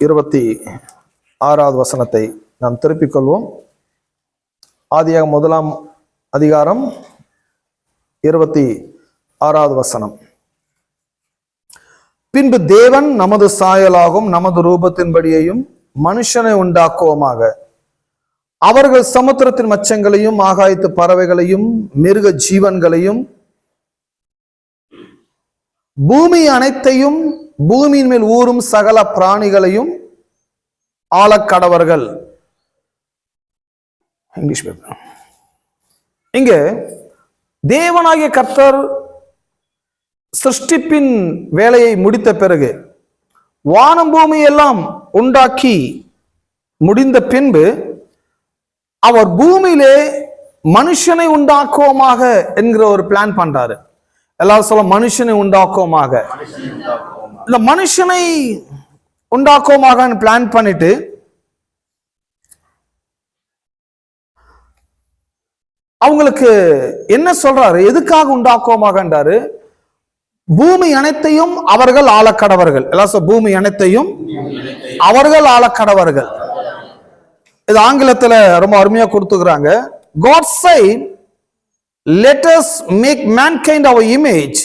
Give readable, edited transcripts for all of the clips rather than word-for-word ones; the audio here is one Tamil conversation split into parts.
26வது வசனத்தை நாம் திருப்பிக் கொள்வோம். ஆதியாகமம் 1ஆம் அதிகாரம் 26வது வசனம். பின்பு தேவன் நமது சாயலாகும் நமது ரூபத்தின்படியையும் மனுஷனை உண்டாக்குவோமாக, அவர்கள் சமுத்திரத்தின் மச்சங்களையும் ஆகாயத்து பறவைகளையும் மிருக ஜீவன்களையும் பூமி அனைத்தையும் பூமியின் மேல் ஊறும் சகல பிராணிகளையும் ஆளக்கடவர்கள். English paper. இங்க தேவனாகிய கர்த்தர் சிருஷ்டிப்பின் வேலையை முடித்த பிறகு, வானம் பூமி எல்லாம் உண்டாக்கி முடிந்த பின்பு, அவர் பூமியிலே மனுஷனை உண்டாக்குவோமாக என்கிற ஒரு பிளான் பண்றாரு. எல்லாரும் சொல்ல, மனுஷனை உண்டாக்குவோமாக. இந்த மனுஷனை உண்டாக்குவோமாக பிளான் பண்ணிட்டு அவங்களுக்கு என்ன சொல்றாரு? எதுக்காக உண்டாக்குவோமாகன்றாரு? பூமி அனைத்தையும் அவர்கள் ஆளக்கடவர்கள். எல்லாம் பூமி அனைத்தையும் அவர்கள் ஆளக்கடவர்கள். இது ஆங்கிலத்துல ரொம்ப அருமையா கொடுத்துக்கிறாங்க. God said, let us make mankind our image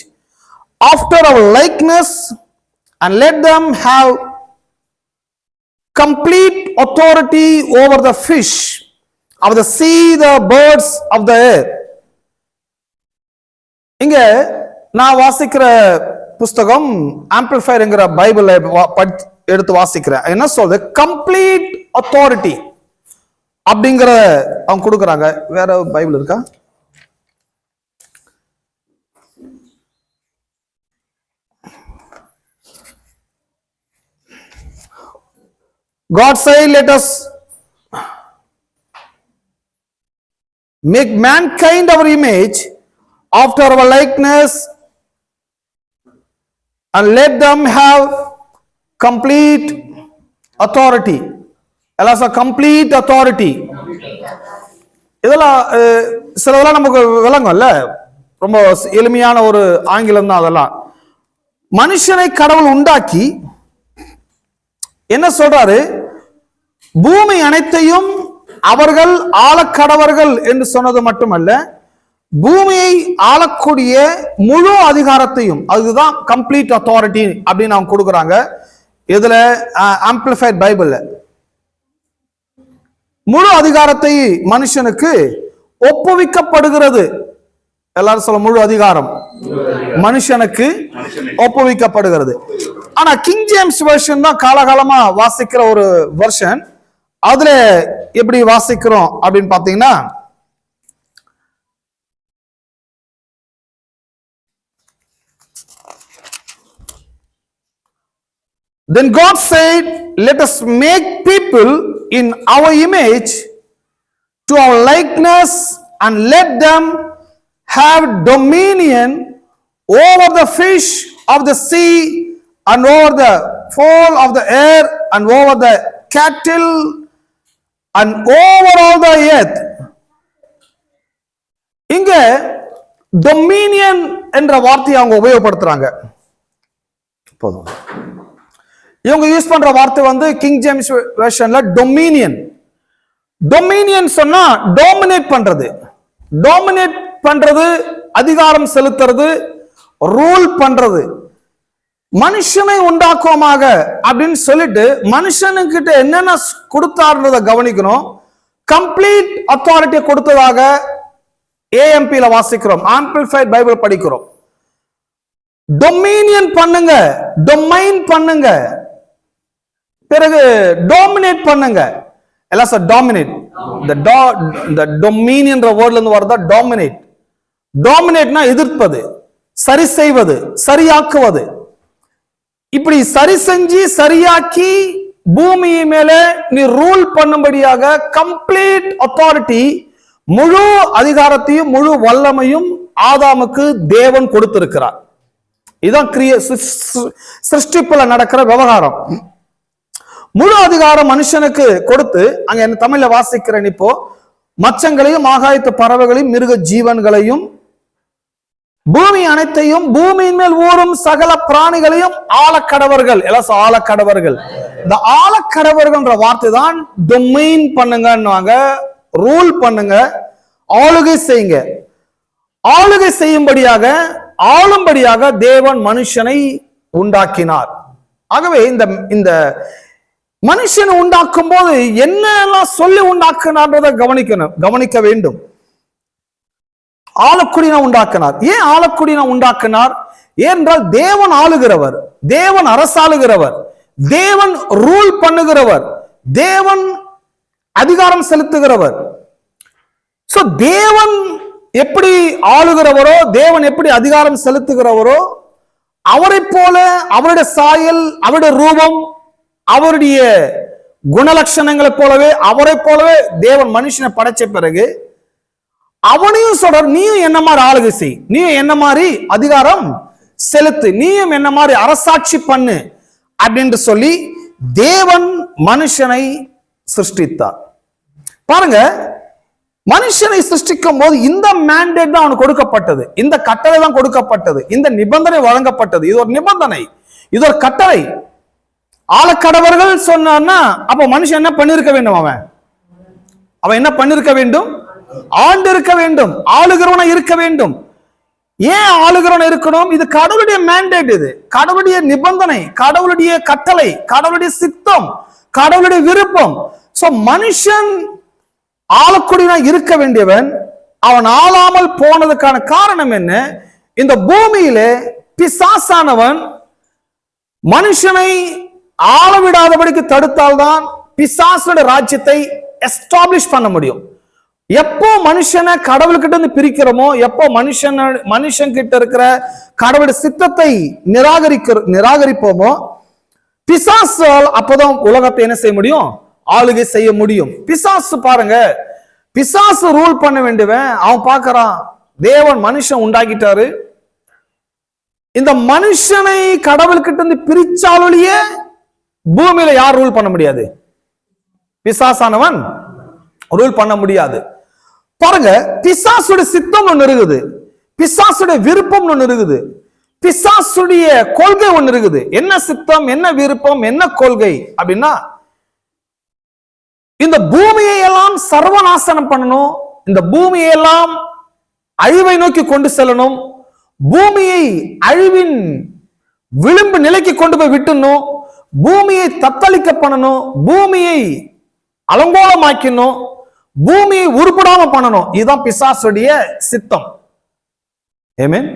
after our likeness and let them have complete authority over the fish of the sea, the birds of the air. இங்க நான் வாசிக்கிற புஸ்தகம் ஆம்பிளிஃபையர் என்கிற பைபிளை எடுத்து வாசிக்கிறேன். என்ன சொல்றது? கம்ப்ளீட் அத்தாரிட்டி அப்படிங்கிற அவங்க கொடுக்குறாங்க. வேற பைபிள் இருக்கா? God said, let us make mankind our image after our likeness and let them have complete authority. Elas a complete authority. இதெல்லாம் சிலதெல்லாம் நமக்கு விளங்கும்ல, ரொம்ப எளிமையான ஒரு ஆங்கிலம் தான் அதெல்லாம். மனுஷனை கடவுள் உண்டாக்கி என்ன சொல்றாரு? பூமி அனைத்தையும் அவர்கள் ஆளக்கடவர்கள் என்று சொன்னது மட்டுமல்ல, பூமியை ஆளக்கூடிய முழு அதிகாரத்தையும், அதுதான் கம்ப்ளீட் அத்தாரிட்டி அப்படின்னு அவங்க கொடுக்குறாங்க. இதுல ஆம்பிளிஃபைட் பைபிள்ல முழு அதிகாரத்தை மனுஷனுக்கு ஒப்புவிக்கப்படுகிறது. எல்லாரும் சொல்ல, முழு அதிகாரம் மனுஷனுக்கு ஒப்புவிக்கப்படுகிறது. ஆனா கிங் ஜேம்ஸ் வெர்ஷன் தான் காலகாலமா வாசிக்கிற ஒரு வெர்ஷன். அதுல எப்படி வாசிக்கிறோம் அப்படின்னு பாத்தீங்கன்னா, then God said, let us make people in our image to our likeness and let them have dominion over the fish of the sea and over the fowl of the air and over the cattle and over all the earth. இங்க dominion என்ற வார்த்தையை அவங்க உபயோகப்படுத்துறாங்க. போதும். இவங்க யூஸ் பண்ற வார்த்தை வந்து கிங் ஜேம்ஸ் வெர்ஷன்ல டொமினியன். டொமினியன் சொன்னா டாமினேட் பண்றது. டாமினேட் பண்றது, அதிகாரம் செலுத்துறது, ரூல் பண்றது. மனுஷனை உண்டாக்குவோமாக அப்படின்னு சொல்லிட்டு மனுஷனுக்கிட்ட என்னென்ன கொடுத்தாருன்றத கவனிக்கணும். கம்ப்ளீட் அத்தாரிட்டி கொடுத்ததாக ஏஎம்பில வாசிக்கிறோம், ஆம்பிளிஃபைட் பைபிள் படிக்கிறோம். டொமினியன் பண்ணுங்க, டொமைன் பண்ணுங்க, பிறகு டாமினேட் பண்ணுங்க. எல்லாம் சார் டாமினேட். இந்த டொமினியன்ற வேர்ட்ல இருந்து வரதா டாமினேட். டாமினேட்னா எதிர்ப்பது, சரி செய்வது, சரியாக்குவது. இப்படி சரி செஞ்சு சரியாக்கி பூமி மேல நீ ரூல் பண்ணும்படியாக கம்ப்ளீட் அத்தாரிட்டி, முழு அதிகாரத்தையும் முழு வல்லமையும் ஆதாமுக்கு தேவன் கொடுத்திருக்கிறார். இதுதான் சிருஷ்டிப்புல நடக்கிற விவகாரம். முழு அதிகாரம் மனுஷனுக்கு கொடுத்து, அங்க என்ன தமிழ்ல வாசிக்கிறேன், இப்போ மச்சங்களையும் ஆகாயத்து பறவைகளையும் மிருக ஜீவன்களையும் பூமி அனைத்தையும் பூமியின் மேல் ஊறும் சகல பிராணிகளையும் ஆளக்கடவர்கள். எல்லாம் ஆளக்கடவர்கள். இந்த ஆளக்கடவர்கள்ன்ற வார்த்தை தான் டொமைன் பண்ணுங்க, ரூல் பண்ணுங்க, ஆளுகை செய்யுங்க. ஆளுகை செய்யும்படியாக, ஆளும்படியாக தேவன் மனுஷனை உண்டாக்கினார். ஆகவே இந்த மனுஷனை உண்டாக்கும் போது என்னெல்லாம் சொல்லி உண்டாக்குனார்ன்றதை கவனிக்க வேண்டும். ஆளக்குடினா உண்டாக்கினார். ஏன் ஆளக்குடினா உண்டாக்கினார்? ஏனென்றால் தேவன் ஆளுகிறவர், தேவன் அரசாளுகிறவர், தேவன் ரூல் பண்ணுகிறவர், தேவன் அதிகாரம் செலுத்துகிறவர். சோ தேவன் எப்படி ஆளுகிறவரோ, தேவன் எப்படி அதிகாரம் செலுத்துகிறவரோ, அவரை போல அவருடைய சாயல், அவருடைய ரூபம், அவருடைய குணலட்சணங்களை போலவே, அவரை போலவே தேவன் மனுஷனை படைச்ச பிறகு அவனையும் சொல்ற, நீயும் என்ன மாதிரி ஆளுகை செய், நீயும் என்ன மாதிரி அதிகாரம் செலுத்து, நீயும் என்ன மாதிரி அரசாட்சி பண்ணு அப்படின்னு சொல்லி தேவன் மனுஷனை சிருஷ்டித்தார். பாருங்க, மனுஷனை சிருஷ்டிக்கும் போது இந்த மேண்டேட் தான் அவனுக்கு கொடுக்கப்பட்டது, இந்த கட்டளை தான் கொடுக்கப்பட்டது, இந்த நிபந்தனை வழங்கப்பட்டது. இது ஒரு நிபந்தனை, இது ஒரு கட்டளை. ஆளக்கடவர்கள் சொன்னான்னா அப்ப மனுஷன் என்ன பண்ணிருக்க வேண்டும்? அவன் என்ன பண்ணிருக்க வேண்டும்? ஆண்டு இருக்க வேண்டும், ஆளுகிறவனா இருக்க வேண்டும். ஏன் ஆளுகிறவனா இருக்கணும்? இது கடவுளுடைய மேண்டேட், இது கடவுளுடைய நிபந்தனை, கடவுளுடைய கட்டளை, கடவுளுடைய சித்தம், கடவுளுடைய விருப்பம். சோ மனுஷன் ஆளக்கூடியவனா இருக்க வேண்டியவன். அவன் ஆளாமல் போனதுக்கான காரணம் என்ன? இந்த பூமியிலே பிசாசானவன் மனுஷனை ஆளவிடாதபடிக்கு தடுத்தால்தான் பிசாசுடைய ராஜ்யத்தை எஸ்டாப்ளிஷ் பண்ண முடியும். எப்போ மனுஷனை கடவுள்கிட்ட இருந்து பிரிக்கிறோமோ, எப்போ மனுஷன் கிட்ட இருக்கிற கடவுளுடைய சித்தத்தை நிராகரிப்போமோ, பிசாசால் அப்பதான் உலகத்தை என்ன செய்ய முடியும்? ஆளுகை செய்ய முடியும். பிசாசு பாருங்க, பிசாசு ரூல் பண்ண வேண்டியவன். அவன் பார்க்கறான், தேவன் மனுஷன் உண்டாக்கிட்டாரு, இந்த மனுஷனை கடவுள்கிட்ட இருந்து பிரிச்சாலொழிய பூமியில யார் ரூல் பண்ண முடியாது? பிசாசானவன் ரூல் பண்ண முடியாது. பாருங்க, பிசாசுடைய சித்தம் ஒண்ணு இருக்குது, பிசாசுடைய விருப்பம் ஒண்ணு இருக்குது, பிசாசுடைய கொள்கை ஒண்ணு இருக்குது. என்ன சித்தம், என்ன விருப்பம், என்ன கொள்கை அப்படின்னா, இந்த பூமியை எல்லாம் சர்வநாசனம் பண்ணணும், இந்த பூமியை எல்லாம் அழிவை நோக்கி கொண்டு செல்லணும், பூமியை அழிவின் விளிம்பு நிலைக்கு கொண்டு போய் விட்டுணும், பூமியை தத்தளிக்க பண்ணணும், பூமியை அலங்கோலமாக்கணும், பூமியை உருப்படாம பண்ணணும். இதுதான் பிசாசுடைய சித்தம். ஆமென்.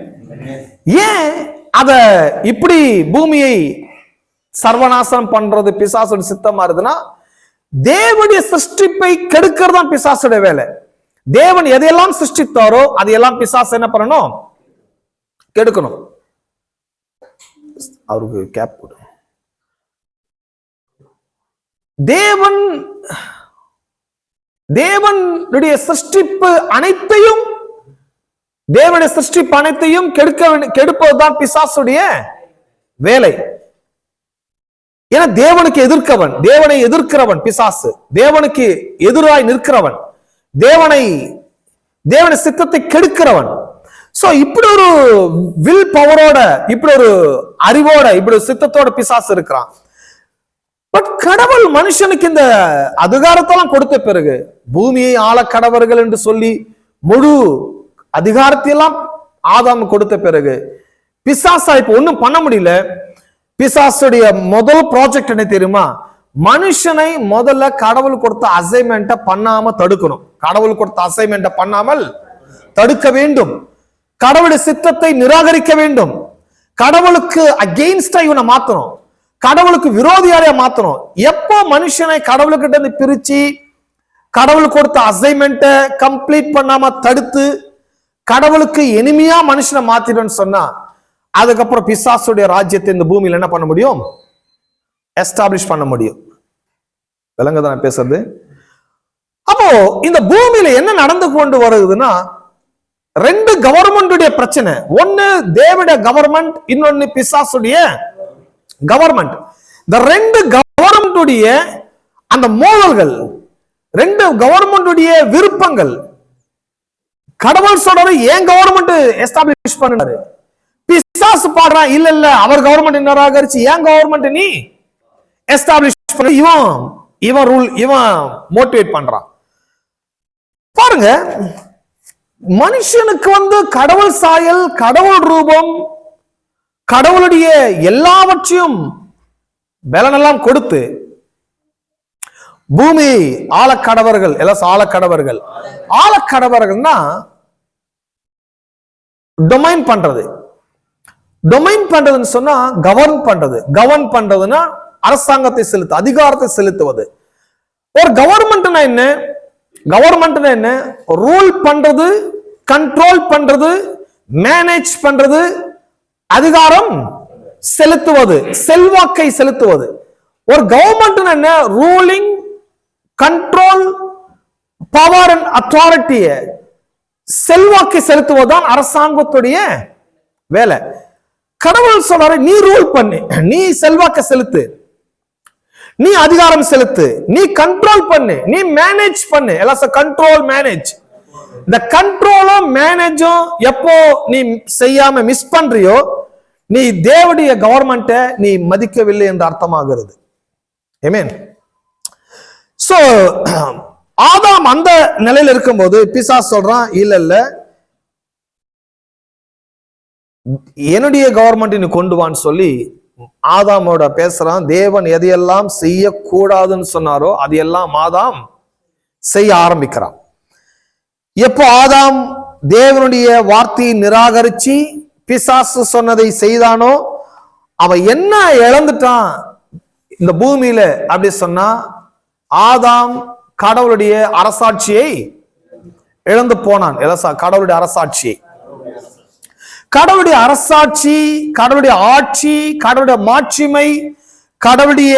ஏன் அத இப்படி பூமியை சர்வநாசனம் பண்றது பிசாசுடைய சித்தமா இருக்குதுன்னா, தேவனுடைய சிருஷ்டிப்பை கெடுக்கிறது தான் பிசாசுடைய வேலை. தேவன் எதையெல்லாம் சிருஷ்டித்தாரோ அதையெல்லாம் பிசாசு என்ன பண்ணணும்? கெடுக்கணும். அவருக்கு கேப் போடு. தேவனுடைய சிருஷ்டிப்பு அனைத்தையும், தேவனுடைய சிருஷ்டிப்பு அனைத்தையும் கெடுப்பதுதான் பிசாசுடைய வேலை. ஏன்னா தேவனுக்கு எதிர்க்கவன், தேவனை எதிர்க்கிறவன் பிசாசு, தேவனுக்கு எதிராய் நிற்கிறவன், தேவனை சித்தத்தை கெடுக்கிறவன். சோ இப்படி ஒரு வில் பவரோட, இப்படி ஒரு அறிவோட, இப்படி ஒரு சித்தத்தோட பிசாசு இருக்கிறான். பட் கடவுள் மனுஷனுக்கு இந்த அதிகாரத்தெல்லாம் கொடுத்த பிறகு, பூமியை ஆளக்கடவர்கள் என்று சொல்லி முழு அதிகாரத்தையெல்லாம் ஆதாம் கொடுத்த பிறகு, பிசாசா இப்ப ஒண்ணும் பண்ண முடியல. பிசாசுடைய முதல் ப்ராஜெக்ட் என்ன தெரியுமா? மனுஷனை முதல்ல கடவுள் கொடுத்த அசைன்மெண்ட்டை பண்ணாம தடுக்கணும். கடவுள் கொடுத்த அசைன்மெண்ட்டை பண்ணாமல் தடுக்க வேண்டும். கடவுளுடைய சித்தத்தை நிராகரிக்க வேண்டும். கடவுளுக்கு அகெயின்ஸ்டா இவனை மாத்தணும், கடவுளுக்கு விரோதியாரைய மாத்தணும். எப்போ மனுஷனை கடவுள்கிட்ட இருந்து பிரிச்சு கடவுள் கொடுத்த அசைன்மெண்ட்டை கம்ப்ளீட் பண்ணாம தடுத்து கடவுளுக்கு எனிமையா மனுஷனை மாத்திடுன்னு சொன்னா, அதுக்கப்புறம் பிசாசுடைய ராஜ்யத்தை இந்த பூமியில என்ன பண்ண முடியும்? எஸ்டாப்ளிஷ் பண்ண முடியும். விளங்குதா நான் பேசுறது? அப்போ இந்த பூமியில என்ன நடந்து கொண்டு வருதுன்னா, ரெண்டு கவர்மெண்டுடைய பிரச்சனை. ஒன்னு தேவனுடைய கவர்மெண்ட், இன்னொன்னு பிசாசுடைய கவர்மெண்ட். இந்த ரெண்டு கவர்மெண்டுடைய அந்த மோதல்கள், ரெண்டு கவர்மெண்டுடைய விருப்பங்கள், கடவுள் சொல்றாரு ஏன் கவர்மெண்ட் எஸ்டாப்ளிஷ் பண்ணாரு. பிசாசு பாடுறான் இல்ல இல்ல அவர் கவர்மெண்ட் நிராகரிச்சு ஏன் கவர்மெண்ட் நீ எஸ்டாப்ளிஷ் பண்ண. இவன் ரூல் இவன் மோட்டிவேட் பண்றான். பாருங்க, மனுஷனுக்கு கடவுள் சாயல், கடவுள் ரூபம், கடவுளுடைய எல்லாவற்றையும் பலனெல்லாம் கொடுத்து பூமி ஆளக்கடவர்கள் எல்லாம் ஆளக்கடவர்கள். ஆளக்கடவர்கள்னா டொமைன் பண்றது. டொமைன் பண்றதுன்னு சொன்னா கவர்ன் பண்றது. கவர்ன் பண்றதுன்னா அரசாங்கத்தை செலுத்து, அதிகாரத்தை செலுத்துவது. ஒரு கவர்மெண்ட்னா என்ன? கவர்மெண்ட்னா என்ன? ரூல் பண்றது, கண்ட்ரோல் பண்றது, மேனேஜ் பண்றது, அதிகாரம் செலுத்துவது, செல்வாக்கை செலுத்துவது. ஒரு கவர்மெண்ட் என்ன? ரூலிங், கண்ட்ரோல், பவர் அண்ட் அத்தாரிட்டிய செல்வாக்கை செலுத்துவதுதான் அரசாங்கத்துடைய வேலை. கடவுள் சொல்றாரு நீ ரூல் பண்ணு, நீ செல்வாக்க செலுத்து, நீ அதிகாரம் செலுத்து, நீ கண்ட்ரோல் பண்ணு, நீ மேனேஜ் பண்ணு. எல்லாம் கண்ட்ரோல் மேனேஜ். இந்த கண்ட்ரோலும் மேனேஜும் எப்போ நீ செய்யாம மிஸ் பண்றியோ நீ தேவனுடைய கவர்மெண்ட்டை நீ மதிக்கவில்லை என்று அர்த்தமாகிறது. ஆமென். சோ ஆதாம் அந்த நிலையில இருக்கும்போது பிசாசு சொல்றான் இல்ல இல்ல என்னுடைய கவர்மெண்ட் நீ கொண்டு வான்னு சொல்லி ஆதாமோட பேசுறான். தேவன் எதையெல்லாம் செய்யக்கூடாதுன்னு சொன்னாரோ அதையெல்லாம் ஆதாம் செய்ய ஆரம்பிக்கிறான். எப்போ ஆதாம் தேவனுடைய வார்த்தையை நிராகரிச்சு பிசாசு சொன்னதை செய்தானோ அவன் என்ன இழந்துட்டான் இந்த பூமியில அப்படி சொன்னா, ஆதாம் கடவுளுடைய அரசாட்சியை இழந்து போனான். கடவுளுடைய அரசாட்சியை, கடவுளுடைய அரசாட்சி, கடவுளுடைய ஆட்சி, கடவுளுடைய மாட்சிமை, கடவுளுடைய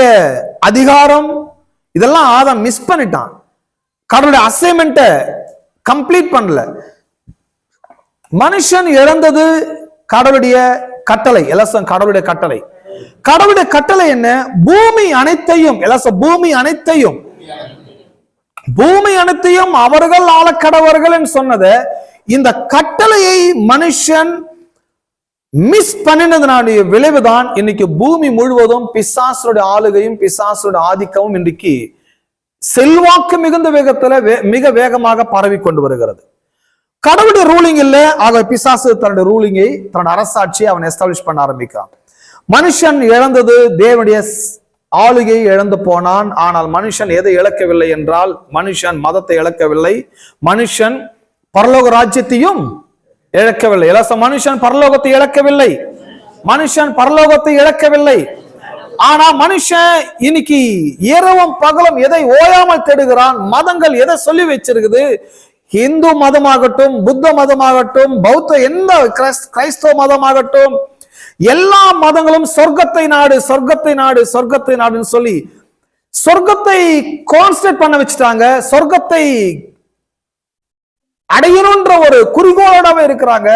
அதிகாரம், இதெல்லாம் ஆதாம் மிஸ் பண்ணிட்டான். கடவுளுடைய அசைன்மெண்ட்டை கம்ப்ளீட் பண்ணல. மனுஷன் இழந்தது கடவுளுடைய கட்டளை. எல்லாம் கடவுளுடைய கட்டளை. கடவுளுடைய கட்டளை என்ன? பூமி அனைத்தையும், பூமி அனைத்தையும், பூமி அனைத்தையும் அவர்கள் ஆளக்கடவர்கள் என்று சொன்னத இந்த கட்டளையை மனுஷன் மிஸ் பண்ணினதுனால விளைவுதான் இன்னைக்கு பூமி முழுவதும் பிசாசுடைய ஆளுகையும் பிசாசுடைய ஆதிக்கமும் இன்றைக்கு செல்வாக்கு மிகுந்த வேகத்துல மிக வேகமாக பரவி கொண்டு வருகிறது. கடவுளுடைய ரூலிங் இல்ல, ஆக பிசாசு தன்னுடைய ரூலிங்கை, தன்னுடைய அரசாட்சியை அவன் எஸ்டாப்ளிஷ் பண்ண ஆரம்பிக்கிறான். மனுஷன் இழந்தது தேவனுடைய ஆளுகை இழந்து போனான். ஆனால் மனுஷன் எதை இழக்கவில்லை என்றால், மனுஷன் மதத்தை இழக்கவில்லை, மனுஷன் பரலோக ராஜ்யத்தையும் இழக்கவில்லை. மனுஷன் பரலோகத்தை இழக்கவில்லை, மனுஷன் பரலோகத்தை இழக்கவில்லை. ஆனா மனுஷன் இன்னைக்கு இரவும் பகலும் எதை ஓயாமல் தேடுகிறான்? மதங்கள் எதை சொல்லி வச்சிருக்குது? இந்து மதமாகட்டும், புத்த மதமாகட்டும், பௌத்த எந்த கிறிஸ்தவ மதமாகட்டும், எல்லா மதங்களும் சொர்க்கத்தை நாடு, சொர்க்கத்தை நாடு, சொர்க்கத்தை நாடுன்னு சொல்லி சொர்க்கத்தை கான்சென்ட்ரேட் பண்ண வச்சுட்டாங்க. சொர்க்கத்தை அடையணும்ன்ற ஒரு குறிக்கோளோடவே இருக்கிறாங்க.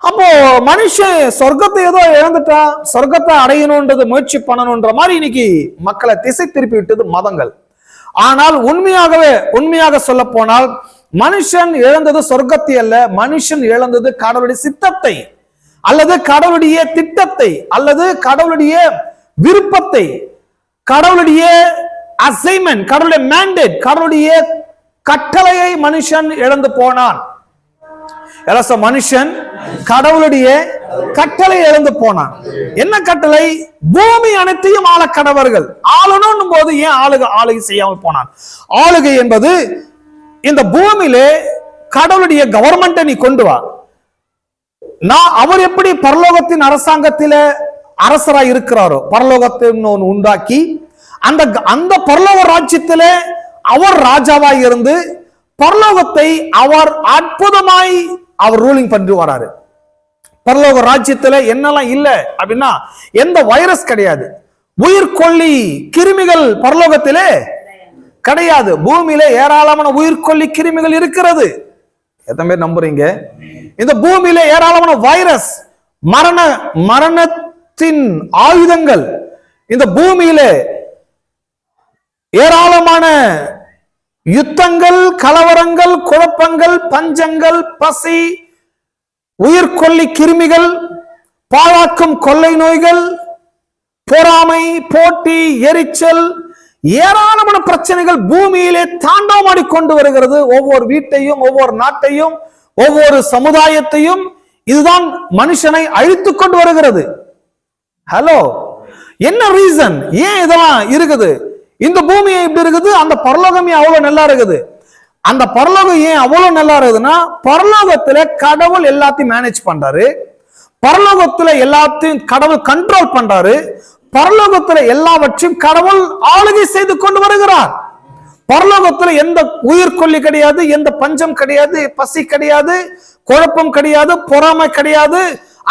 அப்போ மனுஷன் சொர்க்கத்தை ஏதோ இழந்துட்டா, சொர்க்கத்தை அடையணும்ன்றது முயற்சி பண்ணணும்ன்ற மாதிரி இன்னைக்கு மக்களை திசை திருப்பி விட்டது மதங்கள். ஆனால் உண்மையாக சொல்ல போனால் மனுஷன் இழந்தது சொர்க்கத்தை அல்ல, மனுஷன் இழந்தது கடவுளுடைய சித்தத்தை அல்லது கடவுளுடைய திட்டத்தை அல்லது கடவுளுடைய விருப்பத்தை, கடவுளுடைய அசைன்மெண்ட், கடவுளுடைய மேண்டேட், கடவுளுடைய கட்டளையை மனுஷன் இழந்து போனான். மனுஷன் கடவுளுடைய கட்டளை இழந்து போனான். என்ன கட்டளை? பூமி அனைத்தையும் ஆள கடவர்கள். ஆளணும் போது ஏன் ஆளுகை செய்யாமல் போனான்? ஆளுகை என்பது இந்த பூமியிலே கடவுளுடைய கவர்மெண்ட்டை நீ கொண்டு வா. நான் அவர் எப்படி பரலோகத்தின் அரசாங்கத்தில அரசராய் இருக்கிறாரோ, பரலோகத்தை உண்டாக்கி அந்த பரலோக ராஜ்யத்தில அவர் ராஜாவாய் இருந்து பரலோகத்தை அவர் அற்புதமாய் அவர் ரூலிங் பண்ணி வராரு. பரலோக ராஜ்யத்துல என்னெல்லாம் இல்ல அப்படின்னா, எந்த வைரஸ் கிடையாது, உயிர்கொல்லி கிருமிகள் பரலோகத்திலே கிடையாது. பூமியில ஏராளமான உயிர்கொல்லி கிருமிகள் இருக்கிறது. எத்தனை பேர் நம்புறீங்க? இந்த பூமியில ஏராளமான வைரஸ், மரணத்தின் ஆயுதங்கள், இந்த பூமியில ஏராளமான யுத்தங்கள், கலவரங்கள், குழப்பங்கள், பஞ்சங்கள், பசி, உயிர்கொல்லி கிருமிகள், பாழாக்கும் கொள்ளை நோய்கள், பொறாமை, போட்டி, எரிச்சல், ஏராளமான பிரச்சனைகள் பூமியிலே தாண்டவமாடி கொண்டு வருகிறது. ஒவ்வொரு வீட்டையும், ஒவ்வொரு நாட்டையும், ஒவ்வொரு சமுதாயத்தையும் இதுதான் மனுஷனை அழித்துக் கொண்டு வருகிறது. ஹலோ, என்ன ரீசன்? ஏன் இதெல்லாம் இருக்குது? இந்த பூமி இப்படி இருக்குது, அந்த பரலோகம் ஏன் அவ்வளவு நல்லா இருக்குது? அந்த பரலோகம் ஏன் அவ்வளவு நல்லா இருக்குதுன்னா, பரலோகத்துல கடவுள் எல்லாத்தையும் மேனேஜ் பண்றாரு, பரலோகத்துல எல்லாத்தையும் கடவுள் கண்ட்ரோல் பண்றாரு, பரலோகத்துல எல்லாவற்றையும் கடவுள் ஆளுகை செய்து கொண்டு வருகிறார். பரலோகத்துல எந்த உயிர்கொல்லி கிடையாது, எந்த பஞ்சம் கிடையாது, பசி கிடையாது, குழப்பம் கிடையாது, பொறாமை கிடையாது,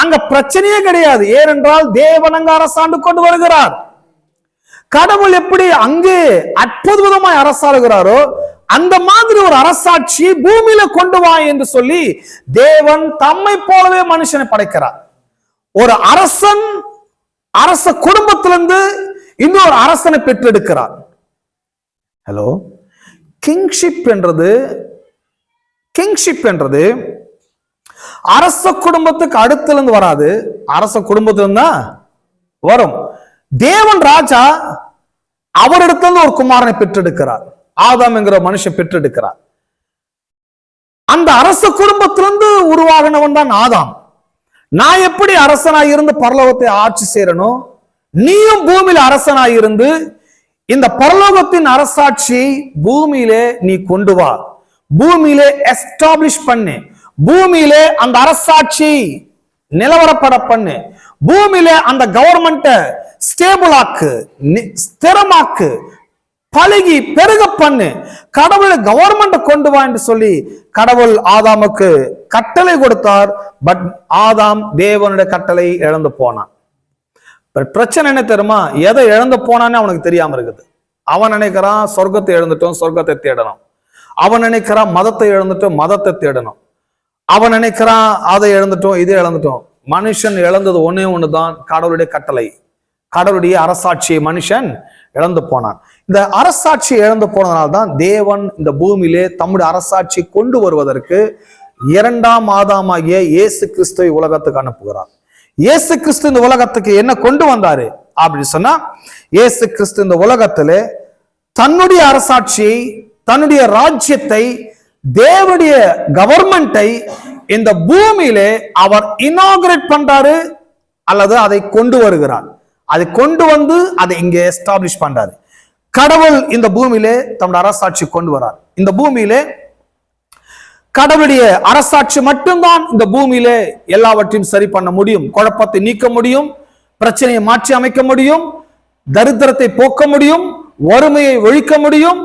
அங்க பிரச்சனையே கிடையாது. ஏனென்றால் தேவன் அங்க அரசாண்டு கொண்டு வருகிறார். கடவுள் எப்படி அங்கே அற்புதமாய் அரசாளுகிறாரோ அந்த மாதிரி ஒரு அரசாட்சி பூமியில கொண்டு வா என்று சொல்லி தேவன் தம்மை போலவே மனுஷனை படைக்கிறார். ஒரு அரசன் அரச குடும்பத்திலிருந்து இன்னொரு அரசனை பெற்றெடுக்கிறார். ஹலோ, கிங்ஷிப் என்றது அரச குடும்பத்துக்கு அடுத்திலிருந்து வராது, அரச குடும்பத்திலிருந்து தான் வரும். தேவன் ராஜா அவரிடத்திலிருந்து ஒரு குமாரனை பெற்றெடுக்கிறார், ஆதாம் என்கிற மனுஷன் பெற்றெடுக்கிறார். அந்த அரச குடும்பத்திலிருந்து உருவாகினவன் தான் ஆதாம். நான் எப்படி அரசனாய் இருந்து பரலோகத்தை ஆட்சி செய்யறனோ, நீயும் பூமியில அரசனாய் இருந்து இந்த பரலோகத்தின் அரசாட்சியை பூமியிலே நீ கொண்டு வா, பூமியிலே எஸ்டாப்ளிஷ் பண்ணு, பூமியிலே அந்த அரசாட்சி நிலவரப்பட பண்ணு, பூமியிலே அந்த கவர்மெண்ட ஸ்டேபிள் ஆக்கு, ஸ்திரமாக்கு, பழகி பெருக பண்ணு, கடவுளை கவர்மெண்ட் கொண்டு வா என்று சொல்லி கடவுள் ஆதாமுக்கு கட்டளை கொடுத்தார். பட் ஆதாம் தேவனுடைய கட்டளை இழந்து போனான். பிரச்சனை என்ன தெரியுமா? எதை இழந்து போனான்னு அவனுக்கு தெரியாம இருக்குது. அவன் நினைக்கிறான் சொர்க்கத்தை இழந்துட்டோம், சொர்க்கத்தை தேடணும். அவன் நினைக்கிறான் மதத்தை இழந்துட்டோம், மதத்தை தேடணும். அவன் நினைக்கிறான் அதை இழந்துட்டோம், இதை இழந்துட்டோம். மனுஷன் இழந்தது ஒன்னே ஒண்ணுதான், கடவுளுடைய கட்டளை, கடவுளுடைய அரசாட்சியை மனுஷன் இழந்து போனான். இந்த அரசாட்சி இழந்து போனதுனால்தான் தேவன் இந்த பூமியிலே தம்முடைய அரசாட்சி கொண்டு வருவதற்கு இரண்டாம் ஆதாமாகிய இயேசு கிறிஸ்துவை உலகத்துக்கு அனுப்புகிறார். இயேசு கிறிஸ்து இந்த உலகத்துக்கு என்ன கொண்டு வந்தாரு அப்படின்னு சொன்னா, இயேசு கிறிஸ்து இந்த உலகத்திலே தன்னுடைய அரசாட்சியை, தன்னுடைய ராஜ்யத்தை, தேவனுடைய கவர்மெண்டை இந்த பூமியிலே அவர் இனாகரேட் பண்றாரு, அல்லது அதை கொண்டு வருகிறார். அதை கொண்டு வந்து அதை இங்கே எஸ்டாப்ளிஷ் பண்றாரு. கடவுள் இந்த பூமியிலே தம்முடைய அரசாட்சி கொண்டு வரார். இந்த பூமியிலே கடவுளுடைய அரசாட்சி மட்டும்தான் இந்த பூமியிலே எல்லாவற்றையும் சரி பண்ண முடியும், குழப்பத்தை நீக்க முடியும், பிரச்சனையை மாற்றி அமைக்க முடியும், தரித்திரத்தை போக்க முடியும், வறுமையை ஒழிக்க முடியும்,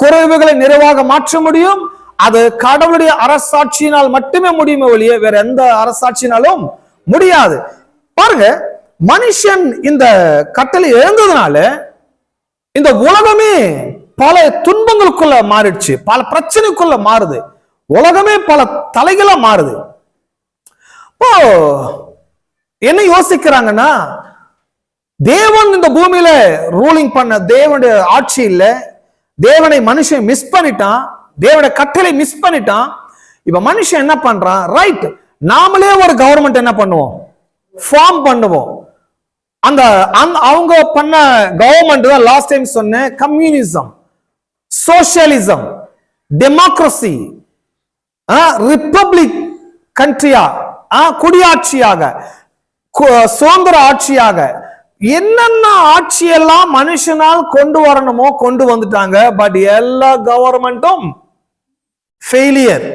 குறைவுகளை நிறைவாக மாற்ற முடியும். அது கடவுளுடைய அரசாட்சியினால் மட்டுமே முடியுமே ஒழிய வேற எந்த அரசாட்சியினாலும் முடியாது. பாருங்க, மனுஷன் இந்த கட்டளை இழந்ததுனால இந்த உலகமே பல துன்பங்களுக்குள்ள மாறிடுச்சு, பல பிரச்சனைக்குள்ள மாறுது, உலகமே பல தலைகளா மாறுது. இப்போ என்ன யோசிக்கிறாங்கன்னா, தேவன் இந்த பூமியில ரூலிங் பண்ண தேவனுடைய ஆட்சி இல்ல, தேவனை மனுஷன் மிஸ் பண்ணிட்டான், தேவனுடைய கட்டளை மிஸ் பண்ணிட்டான். இப்ப மனுஷன் என்ன பண்றான்? ரைட், நாமளே ஒரு கவர்மெண்ட் என்ன பண்ணுவோம், ஃபார்ம் பண்ணுவோம். அந்த அவங்க பண்ண கவர்மெண்ட் தான் லாஸ்ட் டைம் சொன்ன கம்யூனிசம், சோசியலிசம், டெமோக்ரசி, ரிப்பப்ளிக் கண்ட்ரியா, குடியாட்சியாக, சுதந்திர ஆட்சியாக, என்னென்ன ஆட்சியெல்லாம் மனுஷனால் கொண்டு வரணுமோ கொண்டு வந்துட்டாங்க. பட் எல்லா கவர்மெண்ட்டும் ஃபெயிலியர்.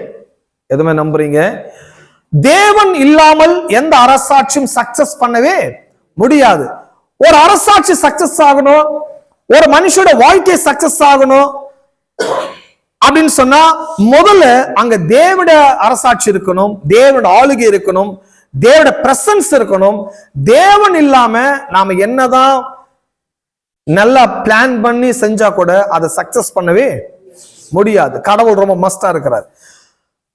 எதுவுமே நம்புறீங்க? தேவன் இல்லாமல் எந்த அரசாட்சியும் சக்சஸ் பண்ணவே முடியாது. ஒரு அரசாட்சி சக்சஸ் ஆகணும், ஒரு மனுஷோட வாழ்க்கை சக்சஸ் ஆகணும் அப்படின்னு சொன்னா முதல்ல அங்க தேவனுடைய அரசாட்சி இருக்கணும், தேவனுடைய ஆளுகை இருக்கணும், தேவனுடைய பிரசன்ஸ் இருக்கணும். தேவன் இல்லாம நாம என்னதான் நல்லா பிளான் பண்ணி செஞ்சா கூட அதை சக்சஸ் பண்ணவே முடியாது. கடவுள் ரொம்ப மஸ்டா இருக்கிறார்.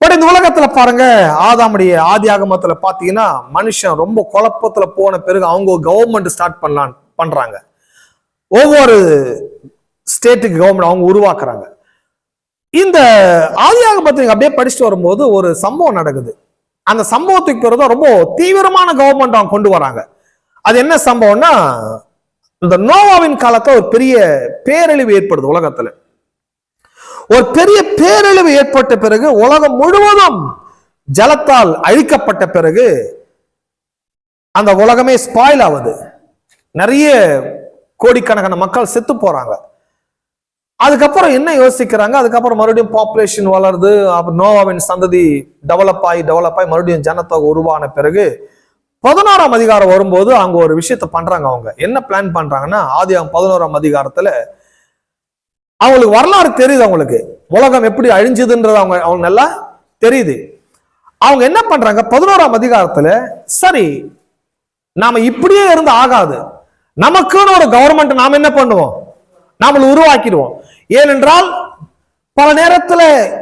பட் இந்த உலகத்துல பாருங்க, ஆதாமுடைய ஆதி ஆகமத்துல பாத்தீங்கன்னா மனுஷன் ரொம்ப குழப்பத்துல போன பிறகு அவங்க கவர்மெண்ட் ஸ்டார்ட் பண்றாங்க. ஒவ்வொரு ஸ்டேட்டுக்கு கவர்மெண்ட் அவங்க உருவாக்குறாங்க. இந்த ஆதியாகமத்தை அப்படியே படிச்சுட்டு வரும்போது ஒரு சம்பவம் நடக்குது. அந்த சம்பவத்துக்கு பிறகு ரொம்ப தீவிரமான கவர்மெண்ட் அவங்க கொண்டு வராங்க. அது என்ன சம்பவம்னா, இந்த நோவாவின் காலத்துல ஒரு பெரிய பேரழிவு ஏற்படுது உலகத்துல. ஒரு பெரிய பேரழிவு ஏற்பட்ட பிறகு உலகம் முழுவதும் ஜலத்தால் அழிக்கப்பட்ட பிறகு அந்த உலகமே ஸ்பாயில் ஆகுது. நிறைய கோடிக்கணக்கான மக்கள் செத்து போறாங்க. அதுக்கப்புறம் என்ன யோசிக்கிறாங்க, அதுக்கப்புறம் மறுபடியும் பாப்புலேஷன் வளருது. அப்புறம் நோவாவின் சந்ததி டெவலப் ஆகி மறுபடியும் ஜனத்தொகை உருவான பிறகு 11ஆம் அதிகாரம் வரும்போது அவங்க ஒரு விஷயத்த பண்றாங்க. அவங்க என்ன பிளான் பண்றாங்கன்னா, ஆதியாகமம் 11ஆம் அதிகாரத்துல அவங்களுக்கு வரலாறு தெரியுது. அவங்களுக்கு உலகம் எப்படி அழிஞ்சதுன்றது அவங்க நல்லா தெரியுது. அவங்க என்ன பண்றாங்க, 11ஆம் அதிகாரத்துல சரி நாம இப்படியே இருந்து ஆகாது, நமக்குன்னு ஒரு கவர்மெண்ட் நாம என்ன பண்ணுவோம், நாம உருவாக்கிடுவோம். ஏனென்றால் பல நேரத்துல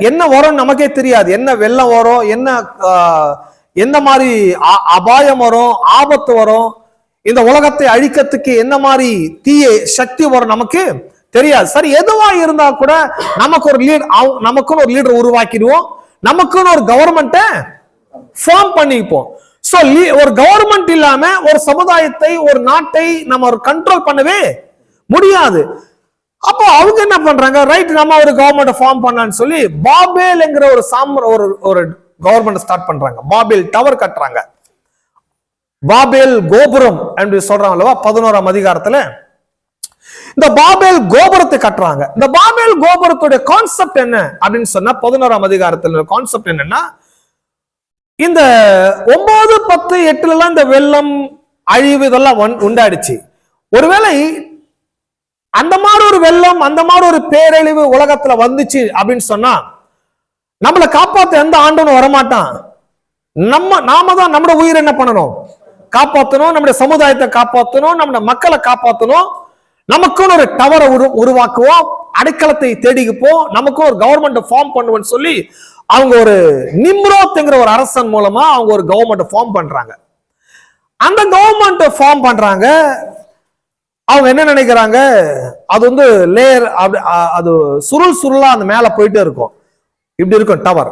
என்ன வரும் நமக்கே தெரியாது. என்ன வெள்ளம் வரும், என்ன மாதிரி அபாயம் வரும், ஆபத்து வரும், இந்த உலகத்தை அழிக்கிறதுக்கு என்ன மாதிரி தீய சக்தி வரும் நமக்கு தெரியாது. சரி, எதுவா இருந்தா கூட நமக்குன்னு ஒரு லீடர் உருவாக்கிடுவோம், நமக்குன்னு ஒரு கவர்மெண்ட்டை ஃபார்ம் பண்ணிப்போம். சோ ஒரு கவர்மெண்ட் இல்லாம ஒரு சமுதாயத்தை, ஒரு நாட்டை நம்ம ஒரு கண்ட்ரோல் பண்ணவே முடியாது. அப்போ அவங்க என்ன பண்றாங்க, ரைட் நம்ம ஒரு கவர்மெண்ட் ஃபார்ம் பண்ணான்னு சொல்லி பாபேல் என்கிற ஒரு கவர்மெண்ட் ஸ்டார்ட் பண்றாங்க. பாபேல் டவர் கட்டுறாங்க, பாபேல் கோபுரம் என்று சொல்றாங்க 11ஆம் அதிகாரத்துல. இந்த பாபேல் கோபுரத்தை கட்டுறாங்க. இந்த பாபேல் கோபுரத்துடைய கான்செப்ட் என்ன அப்படின்னு சொன்னா, 11ஆம் அதிகாரத்துல கான்செப்ட் என்னன்னா, இந்த 9, 10, 8 இந்த வெள்ளம் அழிவு இதெல்லாம் உண்டாயிடுச்சு. ஒருவேளை அந்த மாதிரி ஒரு வெள்ளம், அந்த மாதிரி ஒரு பேரழிவு உலகத்துல வந்துச்சு அப்படின்னு சொன்னா, நம்மளை காப்பாத்த எந்த ஆண்டவனும் வரமாட்டான். நாம தான் நம்மளோட உயிரை என்ன பண்ணணும், காப்பாற்றணும், நம்முடைய சமுதாயத்தை காப்பாற்றணும், நம்முடைய மக்களை காப்பாற்றணும். நமக்குன்னு ஒரு டவரை உருவாக்குவோம், அடைக்கலத்தை தேடிப்போம், நமக்கும் ஒரு கவர்மெண்ட் ஃபார்ம் பண்ணுவோம்னு சொல்லி அவங்க ஒரு நிம்ரோத்ங்கிற ஒரு அரசன் மூலமா அவங்க ஒரு கவர்மெண்ட் ஃபார்ம் பண்றாங்க. அந்த கவர்மெண்ட் ஃபார்ம் பண்றாங்க. அவங்க என்ன நினைக்கிறாங்க, அது லேயர், அது சுருளா அந்த மேல போயிட்டே இருக்கும், இப்படி இருக்கும் டவர்.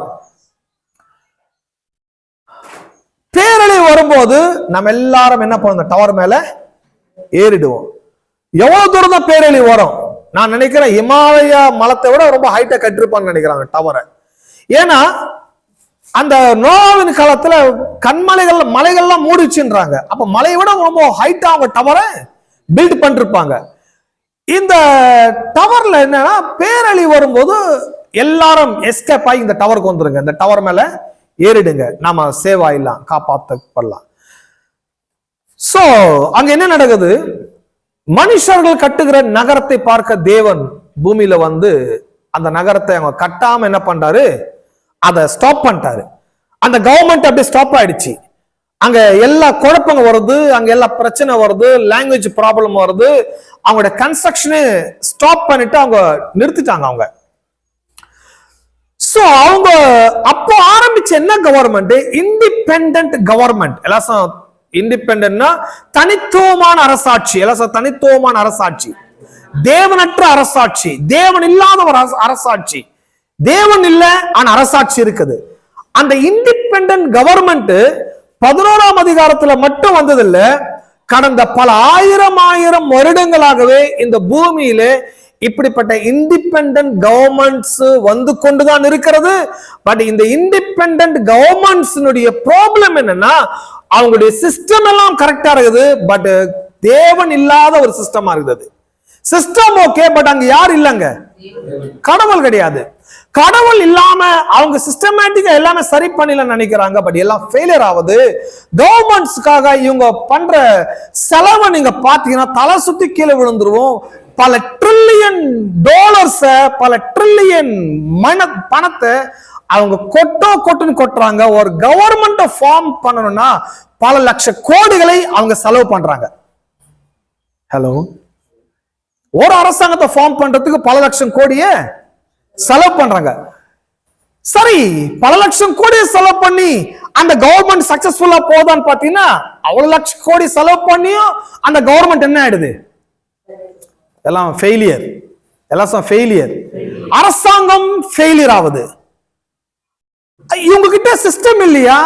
பேரழிவு வரும்போது நம்ம எல்லாரும் என்ன பண்ணுவோம், டவர் மேல ஏறிடுவோம். எவ்வளவு தூரம் தான் பேரழிவு வரும், நான் நினைக்கிறேன் இமாலய மலத்தை விட ரொம்ப ஹைட்டா கட்டிருப்பான்னு நினைக்கிறாங்க டவரை. ஏன்னா அந்த நோவாவின் காலத்துல மலைகள்லாம் மூடிச்சுன்றாங்க. அப்ப மலையை விட ரொம்ப ஹைட்டா அவங்க டவரை பில்ட் பண்ணிருப்பாங்க. இந்த டவர்ல என்னன்னா, பேரழிவு வரும்போது எல்லாரும் எஸ்கேப் ஆகி இந்த டவருக்கு வந்துருங்க, இந்த டவர் மேல ஏறிடுங்க, நாம சேவ் ஆயிடலாம், காப்பாற்றப்படலாம். சோ அங்க என்ன நடக்குது, மனுஷர்கள் கட்டுகிற நகரத்தை பார்க்க தேவன் பூமியில அந்த நகரத்தை அவங்க கட்டாம என்ன பண்றாரு, அதை ஸ்டாப் பண்ணிட்டாரு. அந்த கவர்மெண்ட் அப்படியே ஸ்டாப் ஆயிடுச்சு. அங்க எல்லா குழப்பங்க வருது, அங்க எல்லா பிரச்சனை வருது, லாங்குவேஜ் ப்ராப்ளம் வருது. அவங்களோட கன்ஸ்ட்ரக்ஷனே ஸ்டாப் பண்ணிட்டு அவங்க நிறுத்திட்டாங்க அவங்க. சோ அவங்க அப்போ ஆரம்பிச்ச என்ன கவர்மெண்ட், இண்டிபெண்டன்ட் கவர்மெண்ட். எல்லாம் இண்டிபெண்டன்ட்னா தனித்துவமான அரசாட்சி, எல்லாம் தனித்துவமான அரசாட்சி, தேவனற்ற அரசாட்சி, தேவன் இல்லாத ஒரு அரசாட்சி. தேவன் இல்ல ஆனா அரசாட்சி இருக்குது. அந்த இண்டிபெண்டன்ட் கவர்மெண்ட் 11ஆம் அதிகாரத்துல மட்டும் வந்ததில்ல, கடந்த பல ஆயிரம் வருடங்களாகவே இந்த பூமியில இப்படிப்பட்ட இண்டிபெண்டன்ட் கவர்மெண்ட்ஸ் வந்து கொண்டுதான் இருக்கிறது. பட் இந்த இண்டிபெண்டன்ட் கவர்மெண்ட்ஸ் ப்ராப்ளம் என்னன்னா, அவங்களுடைய சிஸ்டம் எல்லாம் கரெக்டா இருக்குது, பட் தேவன் இல்லாத ஒரு சிஸ்டமா இருக்குது. சிஸ்டம் ஓகே, பட் அங்க யார் இல்லங்க, கடவுள் கிடையாது. கடவுள் இல்லாம அவங்க சிஸ்டமேட்டிக்கா எல்லாமே சரி பண்ணல நினைக்கிறாங்க, பட் எல்லாம் ஃபெயிலியர் ஆகுது. கவர்மெண்ட்ஸ்க்காக இவங்க பண்ற செலவை நீங்க பாத்தீங்கன்னா தலை சுத்தி கீழே விழுந்துருவோம். பல ட்ரில்லியன் டாலர்ஸ், பல ட்ரில்லியன் பணத்தை அவங்க கொட்டுன்னு கொட்டுறாங்க. ஒரு கவர்மெண்ட் ஃபார்ம் பண்ணணும்னா பல லட்ச கோடிகளை அவங்க செலவு பண்றாங்க. ஹலோ, ஒரு அரசாங்கத்தை ஃபார்ம் பண்றதுக்கு பல லட்சம் கோடியை செலவு பண்றாங்க. சரி, பல லட்சம் கோடி செலவு பண்ணி அந்த கவர்மெண்ட் சக்சஸ்ஃபுல்லா போதான்னு பாத்தீங்கன்னா, அவ்வளவு லட்சம் கோடி செலவு பண்ணியும் அந்த கவர்மெண்ட் என்ன ஆயிடுது, எல்லாம் ஃபெயிலியர், எல்லாம் ஃபெயிலியர். அரசாங்கம் ஃபெயிலியர் ஆகுது. இவங்க கிட்ட சிஸ்டம் இல்லையா?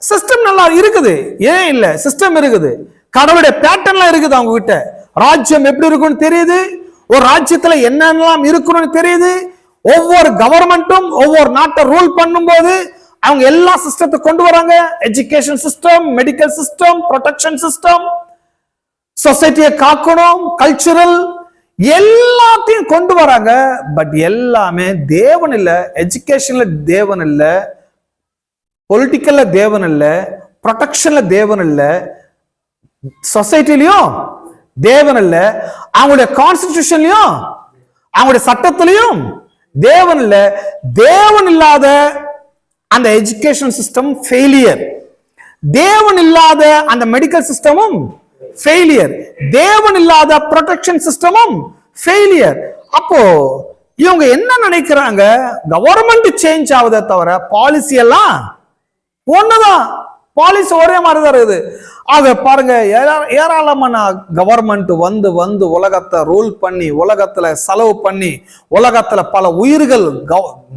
சிஸ்டம் நல்லா இருக்குது. ஏன் இல்ல? சிஸ்டம் இருக்குது. கடவுளுடைய பேட்டர்ன்லாம் இருக்குது அவங்க கிட்ட. ராஜ்யம் எப்படி இருக்கும்னு தெரியுது. ஒரு ராஜ்யத்துல என்னென்னலாம் இருக்கணும்னு தெரியுது. ஒவ்வொரு கவர்மெண்ட்டும் ஒவ்வொரு நாட்டை ரூல் பண்ணும்போது அவங்க எல்லா சிஸ்டத்தை கொண்டு வராங்க. Education system, medical system, protection system, சொசைட்டியை காக்கணும், கல்ச்சுரல், எல்லாத்தையும் கொண்டு வராங்க. பட் எல்லாமே தேவன் இல்ல. எஜுகேஷன்ல தேவன் இல்ல, பொலிட்டிக்கல்ல தேவன் இல்ல, ப்ரொடெக்ஷன்ல தேவன் இல்ல, சொசைட்டிலையும் தேவன் இல்ல, அவங்களுடைய கான்ஸ்டிடியூஷன்லயும் அவங்களுடைய சட்டத்திலையும் தேவன் இல்ல. தேவன் இல்லாத அந்த எஜுகேஷன் சிஸ்டம் ஃபெயிலியர். தேவன் இல்லாத அந்த மெடிக்கல் சிஸ்டமும் ஃபெயிலியர். தேவன் இல்லாத ப்ரொடெக்ஷன் சிஸ்டமும் ஃபெயிலியர். அப்போ இவங்க என்ன நினைக்கிறாங்க? கவர்மெண்ட் சேஞ்ச் ஆகுதே தவிர பாலிசி எல்லாம் ஒண்ணுதான். பாலிசி ஒரே மாதிரிதான் இருக்குது. ஆக பாருங்க, ஏராளமான கவர்மெண்ட் வந்து வந்து உலகத்தை ரூல் பண்ணி, உலகத்துல செலவு பண்ணி, உலகத்துல பல உயிர்கள்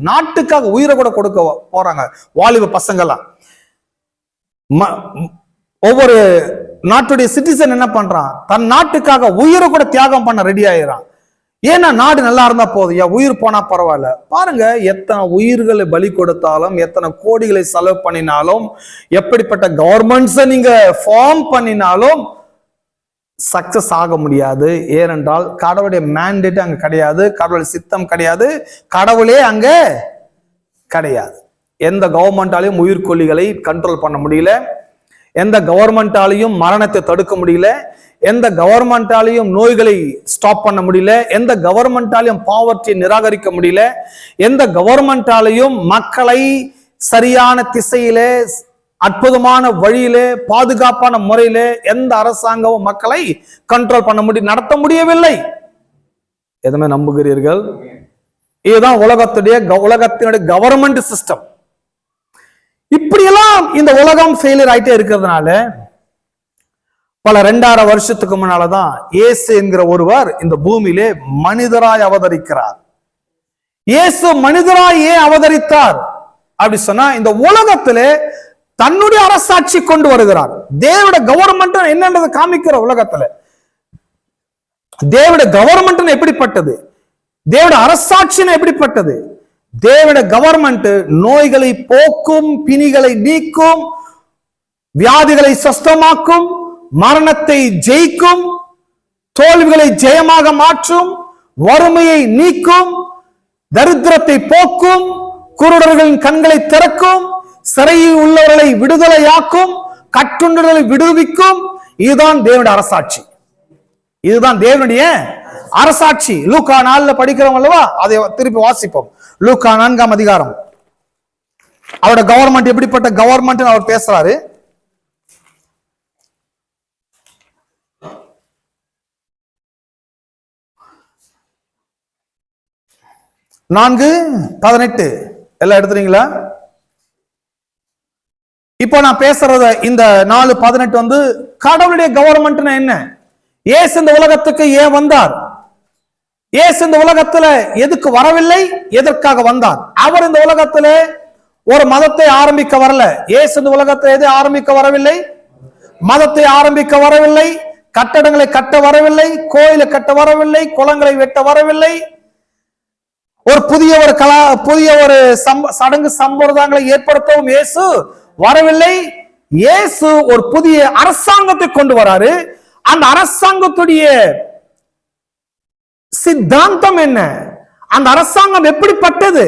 நாட்டுக்காக உயிரை கூட கொடுக்க போறாங்க. வாலிப பசங்கெல்லாம் ஒவ்வொரு நாட்டுடைய சிட்டிசன் என்ன பண்றான்? தன் நாட்டுக்காக உயிரை கூட தியாகம் பண்ண ரெடி ஆயிடுறான். ஏன்னா நாடு நல்லா இருந்தா போதும், உயிர் போனா பரவாயில்ல. பாருங்க, எத்தனை உயிர்களை பலி கொடுத்தாலும், எத்தனை கோடிகளை செலவு பண்ணினாலும், எப்படிப்பட்ட கவர்மெண்ட்ஸை நீங்க ஃபார்ம் பண்ணினாலும் சக்சஸ் ஆக முடியாது. ஏனென்றால் கடவுளுடைய மேண்டேட் அங்க கிடையாது, கடவுளுடைய சித்தம் கிடையாது, கடவுளே அங்க கிடையாது. எந்த கவர்மெண்டாலையும் உயிர்கொல்லிகளை கண்ட்ரோல் பண்ண முடியல, எந்த கவர்மெண்டாலையும் மரணத்தை தடுக்க முடியல, எந்த கவர்மெண்டாலையும் நோய்களை ஸ்டாப் பண்ண முடியல, எந்த கவர்மெண்டாலையும் பாவர்ட்டியை நிராகரிக்க முடியல, எந்த கவர்மெண்டாலையும் மக்களை சரியான திசையிலே, அற்புதமான வழியிலே, பாதுகாப்பான முறையிலே எந்த அரசாங்கமும் மக்களை கண்ட்ரோல் பண்ண நடத்த முடியவில்லை. எதுவுமே நம்புகிறீர்கள்? இதுதான் உலகத்தினுடைய கவர்மெண்ட் சிஸ்டம். இப்படியெல்லாம் இந்த உலகம் ஃபெயிலியர் ஆயிட்டே இருக்கிறதுனால பல 2000 வருஷத்துக்கு முன்னாலதான் இயேசு என்கிற ஒருவர் இந்த பூமியிலே மனிதராய் அவதரிக்கிறார். இயேசு மனிதராய் ஏன் அவதரித்தார் அப்படி சொன்னா, இந்த உலகத்திலே தன்னுடைய அரசாட்சி கொண்டு வருகிறார். தேவட கவர்மெண்ட் என்னன்றது காமிக்கிற உலகத்துல. தேவட கவர்மெண்ட் எப்படிப்பட்டது, தேவட அரசாட்சின்னு எப்படிப்பட்டது? தேவட கவர்மெண்ட் நோய்களை போக்கும், பிணிகளை நீக்கும், வியாதிகளை சுஸ்தமாக்கும், மரணத்தை ஜெயிக்கும், தோல்விகளை ஜெயமாக மாற்றும், வறுமையை நீக்கும், தரித்திரத்தை போக்கும், குருடர்களின் கண்களை திறக்கும், சிறையில் உள்ளவர்களை விடுதலையாக்கும், கட்டுண்டர்களை விடுவிக்கும். இதுதான் தேவனுடைய அரசாட்சி. இதுதான் தேவனுடைய அரசாட்சி. லூக்கா 4 படிக்கிறோம் அல்லவா? அதை திருப்பி வாசிப்போம். லூக்கா 4 அதிகாரம். அவரோட கவர்மெண்ட் எப்படிப்பட்ட கவர்மெண்ட் அவர் பேசுறாரு. நான்கு 18 எல்லாம் எடுத்துறீங்களா? இப்போ நான் பேசுறத இந்த 4:18 வந்து கடவுளுடைய கவர்மெண்ட் என்ன? இயேசு இந்த உலகத்துக்கு ஏன் வந்தார்? இயேசு இந்த உலகத்துல எதுக்கு வரவில்லை, எதற்காக வந்தார்? அவர் இந்த உலகத்துல ஒரு மதத்தை ஆரம்பிக்க வரல. இயேசு இந்த உலகத்தை எது ஆரம்பிக்க வரவில்லை, மதத்தை ஆரம்பிக்க வரவில்லை, கட்டடங்களை கட்ட வரவில்லை, கோயிலை கட்ட வரவில்லை, குளங்களை வெட்ட வரவில்லை, ஒரு புதிய ஒரு சடங்கு சம்பிரதாயங்களை ஏற்படுத்தவும் இயேசு வரவில்லை. இயேசு ஒரு புதிய அரசாங்கத்தை கொண்டு வராரு. அந்த அரசாங்கத்துடைய சித்தாந்தம் என்ன, அந்த அரசாங்கம் எப்படிப்பட்டது?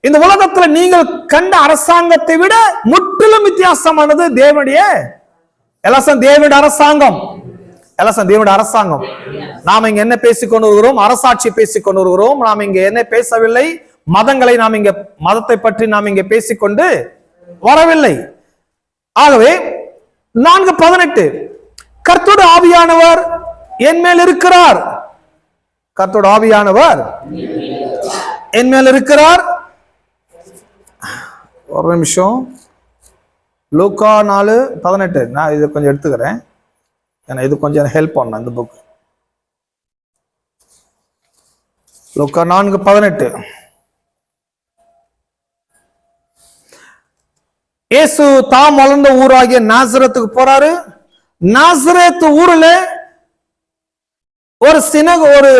இந்த உலகத்துல நீங்கள் கண்ட அரசாங்கத்தை விட முற்றிலும் வித்தியாசமானது தேவனுடைய அரசாங்கம். தேவனுடைய அரசாங்கம். நாம் இங்க என்ன பேசிக்கொண்டு வருகிறோம்? அரசாட்சி பேசிக்கொண்டு வருகிறோம். நாம் இங்க என்ன பேசவில்லை? மதங்களை நாம் இங்க மதத்தை பற்றி நாம் இங்க பேசிக்கொண்டு வரவில்லை. ஆகவே 4:18 கர்த்தருடைய ஆவியானவர் என் மேல் இருக்கிறார். கர்த்தருடைய ஆவியானவர் என் மேல் இருக்கிறார். ஒரு நிமிஷம். லூக்கா 4:18 நான் இதை கொஞ்சம் எடுத்துக்கிறேன். ஏன்னா இது கொஞ்சம் ஹெல்ப் பண்ணணும் இந்த புக். லூக்கா 4:18 இயேசு தாம் வளர்ந்த ஊராகிய நாசரத்துக்கு போறாரு. நாசரேத் ஊர்ல ஒரு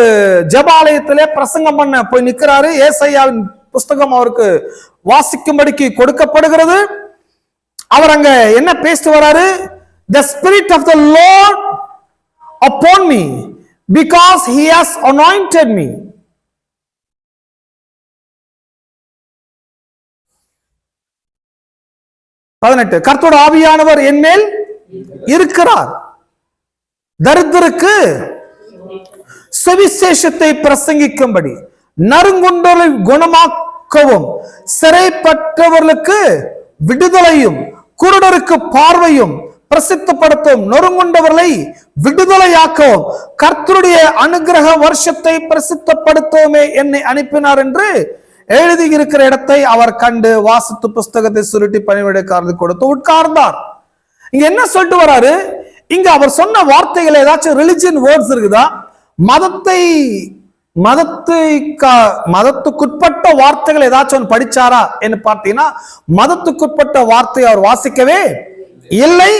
ஜெபாலயத்திலே பிரசங்கம் பண்ண போய் நிற்கிறாரு. ஏசாயாவின் புஸ்தகம் அவருக்கு வாசிக்கும்படிக்கு கொடுக்கப்படுகிறது. அவர் அங்க என்ன பேசிட்டு வராரு? The spirit of the Lord upon me because he has anointed me. கர்த்தருடைய ஆவியானவர் என் மேல் இருக்கிறார், தரித்திரருக்கு சுவிசேஷத்தை பிரசங்கிக்கும்படி, நறுங்குண்டலை குணமாக்கவும், சிறைப்பட்டவர்களுக்கு விடுதலையும், குருடருக்கு பார்வையும் பிரசித்தப்படுத்தும், நொறுங்குண்டவர்களை விடுதலையாக்கவும், கர்த்தருடைய அனுகிரக வருஷத்தை பிரசித்தப்படுத்தவுமே என்னை அனுப்பினார் என்று எழுதியிருக்கிற இடத்தை அவர் கண்டு வாசித்து புஸ்தகத்தை சுருட்டி பணிவிடைக்காரருக்கு கொடுத்து உட்கார்ந்தார். இங்க என்ன சொல்லிட்டு வராரு? இங்க அவர் சொன்ன வார்த்தைகள் ஏதாச்சும் ரிலிஜியன் வேர்ட்ஸ் இருக்குதா? மதத்துக்குட்பட்ட வார்த்தைகள் ஏதாச்சும் படிச்சாரா என்று பார்த்தீங்கன்னா, மதத்துக்குட்பட்ட வார்த்தை அவர் வாசிக்கவே இல்லை.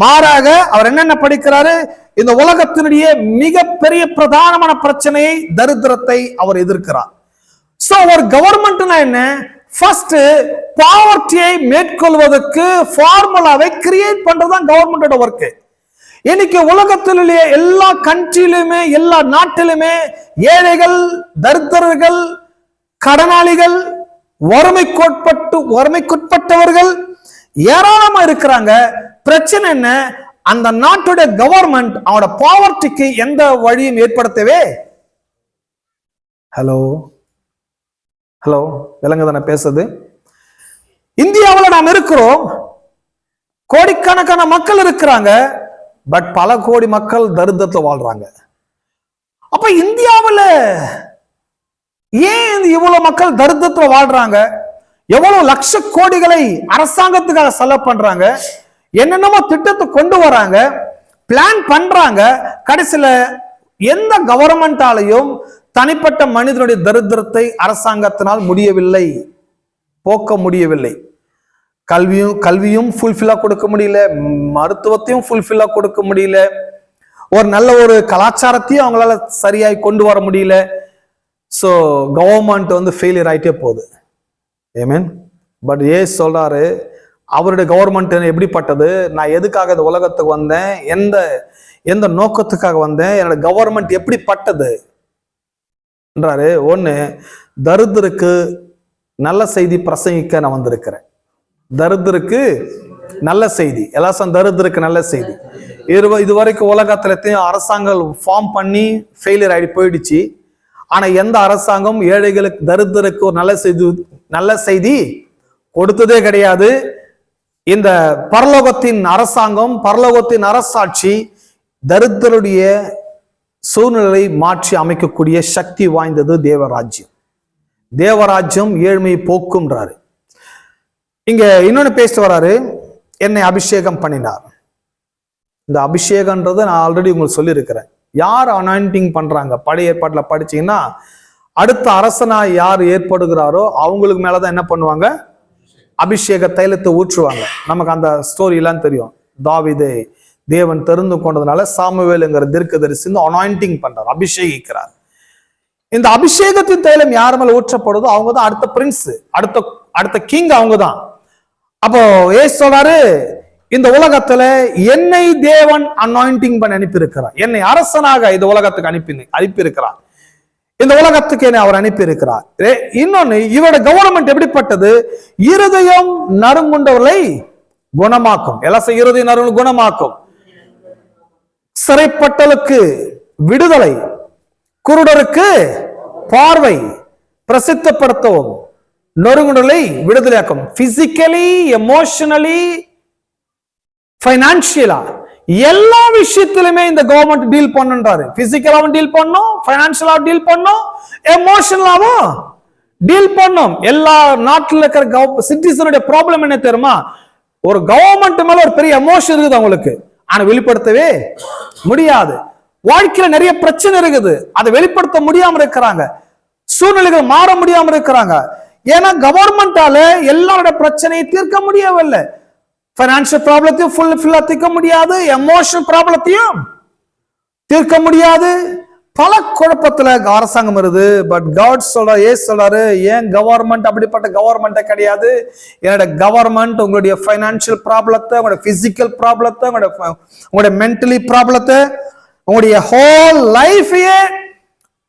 மாறாக அவர் என்னென்ன படிக்கிறாரு? இந்த உலகத்தினுடைய மிகப்பெரிய பிரதானமான பிரச்சனையை, தரித்திரத்தை அவர் எதிர்க்கிறார். சோ ஒரு கவர்மெண்ட்னா என்ன? ஃபர்ஸ்ட் பாவர்ட்டியை மேற்கொள்வதற்கு ஃபார்முலாவை கிரியேட் பண்றதுதான் கவர்மெண்டோட ஒர்க். இன்னைக்கு உலகத்திலேயே எல்லா கண்ட்ரியிலுமே, எல்லா நாட்டிலுமே ஏழைகள், தரித்திரர்கள், கடனாளிகள், வறுமைக்குட்பட்டவர்கள் ஏராளமா இருக்கிறாங்க. பிரச்சனை என்ன? அந்த நாட்டுடைய கவர்மெண்ட் அவனோட பாவர்ட்டிக்கு எந்த வழியும் ஏற்படுத்தவே. ஹலோ ஹலோ விலங்குதானே பேசுது? இந்தியாவில் நாம் இருக்கிறோம், கோடிக்கணக்கான மக்கள் இருக்கிறாங்க, பட் பல கோடி மக்கள் தரித்திரத்தில் வாழ்றாங்க. அப்ப இந்தியாவில் ஏன் இவ்வளவு மக்கள் தரித்திரத்தில் வாழ்றாங்க? எவ்வளவு லட்ச கோடிகளை அரசாங்கத்துக்காக செலவு பண்றாங்க, என்னென்னமோ திட்டத்தை கொண்டு வராங்க, பிளான் பண்றாங்க. கடைசியில எந்த கவர்மெண்டாலையும் தனிப்பட்ட மனிதனுடைய தரித்திரத்தை அரசாங்கத்தினால் முடியவில்லை, போக்க முடியவில்லை. கல்வியும் ஃபுல்ஃபில்லா கொடுக்க முடியல, மருத்துவத்தையும் ஃபுல்ஃபில்லா கொடுக்க முடியல, ஒரு நல்ல ஒரு கலாச்சாரத்தையும் அவங்களால சரியாய் கொண்டு வர முடியல. ஸோ கவர்மெண்ட் ஃபெயிலியர் ஆயிட்டே போகுது. ஏமேன். பட் சொல்றாரு, அவருடைய கவர்மெண்ட் எப்படிப்பட்டது? நான் எதுக்காக இந்த உலகத்துக்கு வந்தேன்? எந்த நோக்கத்துக்காக வந்தேன்? என்னோட கவர்மெண்ட் எப்படிப்பட்டது என்றாரு. ஒண்ணு, தரித்திரருக்கு நல்ல செய்தி பிரசங்கிக்க நான் வந்திருக்கிறேன். தரித்திரருக்கு நல்ல செய்தி. எல்லாரும் தரித்திரருக்கு நல்ல செய்தி. இதுவரைக்கும் உலகத்துல அரசாங்கம் ஃபார்ம் பண்ணி ஃபெயிலியர் ஆகி போயிடுச்சு. ஆனா எந்த அரசாங்கம் ஏழைகளுக்கு, தரித்திரருக்கு ஒரு நல்ல செய்தி கொடுத்ததே கிடையாது. இந்த பரலோகத்தின் அரசாங்கம், பரலோகத்தின் அரசாட்சி தரித்திரருடைய சூழ்நிலை மாற்றி அமைக்கக்கூடிய சக்தி வாய்ந்தது தேவராஜ்யம். தேவராஜ்யம் ஏழ்மையை போக்கும்ன்றாரு. இங்க இன்னொன்னு பேசிட்டு வராரு, என்னை அபிஷேகம் பண்ணினார். இந்த அபிஷேகம்ன்றது நான் ஆல்ரெடி உங்களுக்கு சொல்லியிருக்கிறேன். யார் அனாயிண்டிங் பண்றாங்க? பழைய ஏற்பாட்டுல படிச்சீங்கன்னா, அடுத்த அரசனா யார் ஏற்படுகிறாரோ அவங்களுக்கு மேலதான் என்ன பண்ணுவாங்க? அபிஷேக தைலத்தை ஊற்றுவாங்க. நமக்கு அந்த ஸ்டோரி எல்லாம் தெரியும். தாவீதை தேவன் தெரிந்து கொண்டதுனால சாமுவேல்ங்கிற தீர்க்கதரிசி அனாயிண்டிங் பண்றார், அபிஷேகிக்கிறார். இந்த அபிஷேகத்தின் தைலம் யார் மேல ஊற்றப்படுதோ அவங்க தான் அடுத்த பிரின்ஸ், அடுத்த கிங் அவங்க தான். அப்போ சொல்றாரு, இந்த உலகத்துல என்னை தேவன் அனாயிண்டிங் பண்ணி அனுப்பியிருக்கிறார். என்னை அரசனாக இந்த உலகத்துக்கு அனுப்பியிருக்கிறார். இந்த உலகத்துக்கு என்னை அவர் அனுப்பி இருக்கிறார். இன்னொன்னு, இவரோட கவர்மெண்ட் எப்படிப்பட்டது? இருதயம் நறுங்குண்டவர்களை குணமாக்கும். எல்லாம் இருதயம் நறுங்கு குணமாக்கும், சிறைப்பட்டலுக்கு விடுதலை, குருடருக்கு பார்வை பிரசித்தப்படுத்தவும், நொறுங்குண்டலை விடுதலையாக்கும். பிசிக்கலி, எமோஷனலி, பைனான்சியலா எல்லா விஷயத்திலுமே இந்த கவர்மெண்ட் டீல் பண்ணுன்றாரு. பிசிக்கலாவும் டீல் பண்ணும், பைனான்சியலாவும் டீல் பண்ணும், எமோஷனலாவும் டீல் பண்ணும். எல்லா நாட்டில் இருக்கிற சிட்டிசனுடைய ப்ராப்ளம் என்ன தெரியுமா? ஒரு கவர்மெண்ட் மேல ஒரு பெரிய எமோஷன் இருக்குது அவங்களுக்கு, ஆனா வெளிப்படுத்தவே முடியாது. வாழ்க்கையில நிறைய பிரச்சனை இருக்குது, அதை வெளிப்படுத்த முடியாம இருக்கிறாங்க. சூழ்நிலைகள் மாற முடியாம இருக்கிறாங்க. ஏன்னா கவர்மெண்டால எல்லாரோட பிரச்சனையை தீர்க்க முடியவில்லை. பைனான்சியல் ப்ராப்ளத்தையும் ஃபுல்லா தீர்க்க முடியாது, எமோஷனல் ப்ராப்ளத்தையும் தீர்க்க முடியாது. பல குழப்பத்துல அரசாங்கம் வருது. பட் காட் சொல்றாரு, ஏன் கவர்மெண்ட் அப்படிப்பட்ட கவர்மெண்ட் கிடையாது. என்னோட கவர்மெண்ட் உங்களுடைய பைனான்சியல் ப்ராப்ளத்தை, உங்களுடைய பிசிக்கல் ப்ராப்ளத்தை, உங்களுடைய மென்டலி ப்ராப்ளத்தை, உங்களுடைய ஹோல் லைஃபையே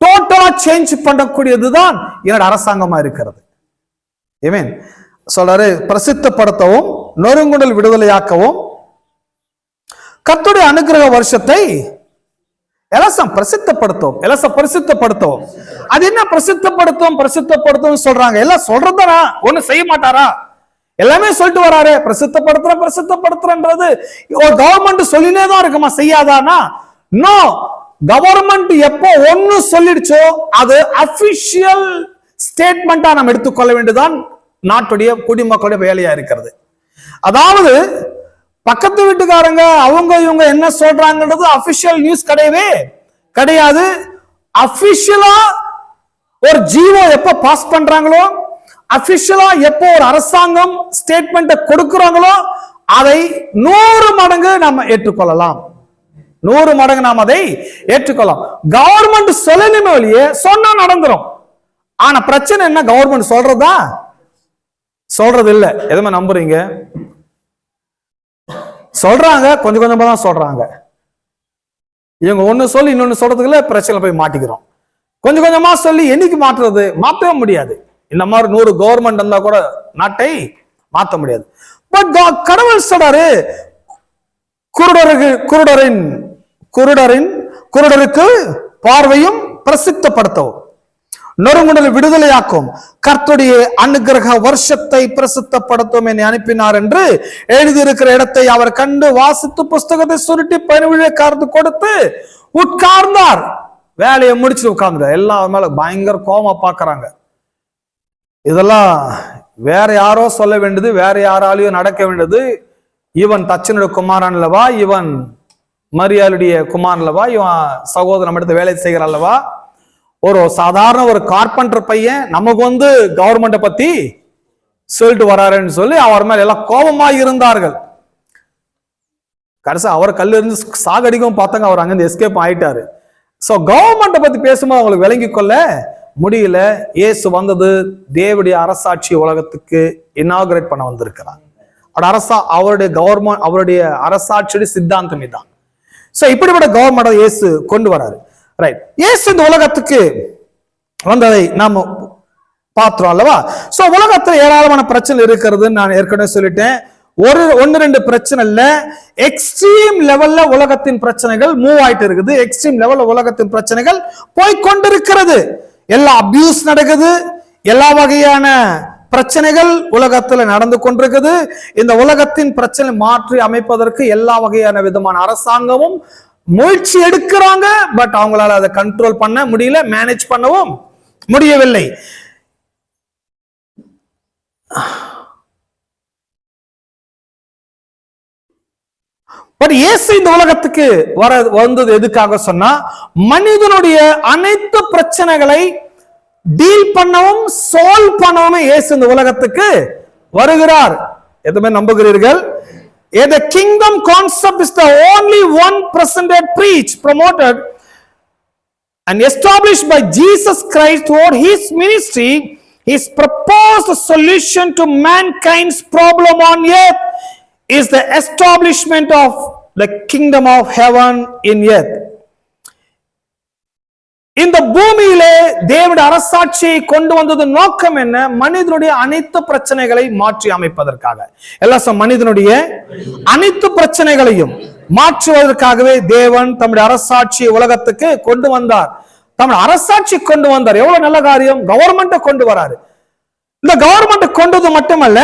டோட்டலா சேஞ்ச் பண்ணக்கூடியதுதான் என்னோட அரசாங்கமா இருக்கிறது. ஆமென். சொல்றாரு, பிரசித்தப்படுத்தவும் நொறுங்குடல் விடுதலையாக்கவும் கர்த்தருடைய அனுக்கிரக வருஷத்தை பிரசித்தப்படுத்தும். அது என்ன பிரசித்தப்படுத்தும் சொல்றாங்க? எல்லாம் சொல்றதா, ஒண்ணு செய்ய மாட்டாரா? எல்லாமே சொல்லிட்டு வராரு, பிரசித்தப்படுத்துறது ஒரு கவர்மெண்ட் சொல்லினே தான் இருக்குமா, செய்யாதானா? நோ, கவர்மெண்ட் எப்போ ஒன்னு சொல்லிடுச்சோ அது அபிஷியல் ஸ்டேட்மெண்டா நாம் எடுத்துக்கொள்ள வேண்டியதான் நாட்டுடைய குடிமக்களுடைய வேலையா இருக்கிறது. அதாவது பக்கத்து வீட்டுக்காரங்க அவங்க இவங்க என்ன சொல்றாங்கன்றது அபிஷியல் நியூஸ் கிடையாது. அபிஷியலா ஒரு ஜிஓ எப்ப பாஸ் பண்றாங்களோ, அபிஷியலா எப்போ ஒரு அரசாங்கம் ஸ்டேட்மெண்ட் கொடுக்கிறாங்களோ அதை 100 மடங்கு நாம் ஏற்றுக்கொள்ளலாம். 100 மடங்கு நாம் அதை ஏற்றுக்கொள்ளலாம். கவர்மெண்ட் சொல்லணுமே வழியே சொன்னா நடந்துரும். ஆனா பிரச்சனை என்ன, கவர்மெண்ட் சொல்றதா சொல்றது இல்ல. எதுவுமே நம்புறீங்க? சொல்றாங்க, கொஞ்சம் கொஞ்சமா தான் சொல்றாங்க. இவங்க ஒண்ணு சொல்லி இன்னொன்னு சொல்றதுக்குள்ள பிரச்சனை போய் மாட்டிக்கிறோம். கொஞ்சம் கொஞ்சமா சொல்லி என்னைக்கு மாற்றவே முடியாது. இந்த மாதிரி 100 கவர்மெண்ட் இருந்தா கூட நாட்டை மாற்ற முடியாது. பட் கடவுள் சொல்றாரு, குருடருக்கு பார்வையும் பிரசித்தப்படுத்தவும் நொறுங்குடல் விடுதலையாக்கும் கர்த்தருடைய அனுக்கிரக வருஷத்தை பிரசித்தப்படுத்தும் என்னை அனுப்பினார் என்று எழுதியிருக்கிற இடத்தை அவர் கண்டு வாசித்து புஸ்தகத்தை சுருட்டி பணிவிழைக்காரத்து கொடுத்து உட்கார்ந்தார். வேலையை முடிச்சுட்டு உட்கார்ந்தார். எல்லாம் மேல பயங்கர கோபமா பாக்குறாங்க. இதெல்லாம் வேற யாரோ சொல்ல வேண்டியது, வேற யாராலையும் நடக்க வேண்டியது. இவன் தச்சனுடைய குமாரன் அல்லவா, இவன் மரியாளுடைய குமாரன் அல்லவா, இவன் சகோதரன் எடுத்து வேலை செய்கிற அல்லவா, ஒரு சாதாரண ஒரு கார்பெண்டர் பையன் நமக்கு கவர்மெண்ட்டை பத்தி சொல்லிட்டு வராருன்னு சொல்லி அவர் மேல எல்லாம் கோபமா இருந்தார்கள். கடைசி அவர் கல்லு இருந்து சாகடிக்கவும் பார்த்தாங்க. அவர் அங்கிருந்து எஸ்கேப் ஆயிட்டாரு. சோ கவர்மெண்ட்டை பத்தி பேசும்போது அவங்களுக்கு விளங்கி கொள்ள முடியல. இயேசு வந்தது தேவனுடைய அரசாட்சி உலகத்துக்கு இனாகுரேட் பண்ண வந்திருக்கிறார். அவருடைய கவர்மெண்ட், அவருடைய அரசாட்சியுடைய சித்தாந்தம் இதான். சோ இப்படிப்பட்ட கவர்மெண்ட் இயேசு கொண்டு வராரு. ரைட், இயேசு இந்த உலகத்துக்கு வந்ததை நாம பார்த்தோம் அல்லவா? சோ உலகத்துல ஏராளமான பிரச்சனை இருக்கிறது நான் ஏற்கனவே சொல்லிட்டேன். ஒன்னு ரெண்டு பிரச்சனை இல்ல, எக்ஸ்ட்ரீம் லெவல்ல உலகத்தின் பிரச்சனைகள் மூவ் ஆயிட்டு இருக்குது. எக்ஸ்ட்ரீம் லெவல்ல உலகத்தின் பிரச்சனைகள் போய்கொண்டிருக்கிறது. எல்லா அபியூஸ் நடக்குது, எல்லா வகையான பிரச்சனைகள் உலகத்துல நடந்து கொண்டிருக்குது. இந்த உலகத்தின் பிரச்சனை மாற்றி அமைப்பதற்கு எல்லா வகையான விதமான அரசாங்கமும் முயற்சி எடுக்கிறாங்க. பட் அவங்களால அதை கண்ட்ரோல் பண்ண முடியல, மேனேஜ் பண்ணவும் முடியவில்லை. பட் இயேசு இந்த உலகத்துக்கு வந்தது எதுக்காக சொன்னா, மனிதனுடைய அனைத்து பிரச்சனைகளை டீல் பண்ணவும் சால்வ் பண்ணவும் இயேசு இந்த உலகத்துக்கு வருகிறார். எதுவுமே நம்புகிறீர்கள்? The kingdom concept is the only one presented, preached, promoted and established by Jesus Christ throughout his ministry. His proposed solution to mankind's problem on earth is the establishment of the kingdom of heaven in earth. இந்த பூமியிலே தேவனுடைய அரசாட்சியை கொண்டு வந்தது நோக்கம் என்ன? மனிதனுடைய அனைத்து பிரச்சனைகளை மாற்றி அமைப்பதற்காக. எல்லாம் மனிதனுடைய அனைத்து பிரச்சனைகளையும் மாற்றுவதற்காகவே தேவன் தம்முடைய அரசாட்சியை உலகத்துக்கு கொண்டு வந்தார். தம்முடைய அரசாட்சி கொண்டு வந்தார். எவ்வளவு நல்ல காரியம்! கவர்மெண்ட்டை கொண்டு வராரு. இந்த கவர்மெண்ட் கொண்டது மட்டுமல்ல,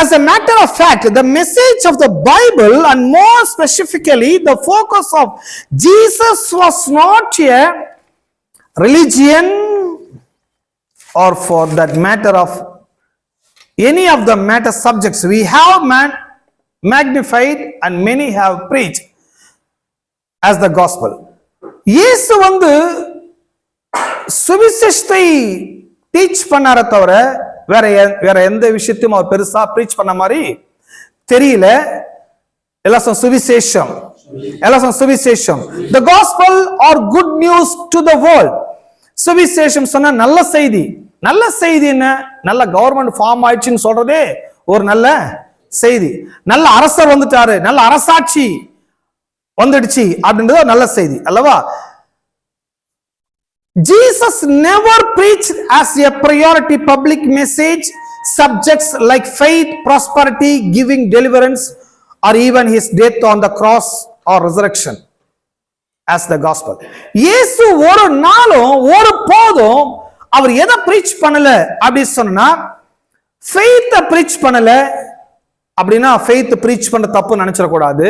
as a matter of fact, the message of the Bible and more specifically the focus of Jesus was not a religion or for that matter of any of the matter subjects we have magnified and many have preached as the gospel. இயேசு சுவிசேஷத்தை டீச் பண்ணார தவிர வேற எந்த விஷயத்தையும் அவர் பெருசா ப்ரீச் பண்ண மாதிரி தெரியல. எல்லாம் சுவிசேஷம், எல்லாம் சுவிசேஷம். The gospel or good news to the world. சுவிசேஷம் சொன்ன நல்ல செய்தி. நல்ல செய்தி என்ன? நல்ல கவர்மெண்ட் ஃபார்ம் ஆயிடுச்சுன்னு சொல்றதே ஒரு நல்ல செய்தி. நல்ல அரசர் வந்துட்டாரு, நல்ல அரசாட்சி வந்துடுச்சு அப்படின்றது நல்ல செய்தி அல்லவா? Jesus never preached as a priority public message subjects like faith, prosperity, giving, deliverance, or even his death on the cross or resurrection as the gospel. இயேசு ஒரு நாளும் ஒரு போதும் அவர் எதை பிரீச் பண்ணல அப்படி சொன்னா, ஃபெய்த் பிரீச் பண்ணல. அப்படின்னா ஃபெய்த் பிரீச் பண்ண தப்பு நினைச்சிடக்கூடாது,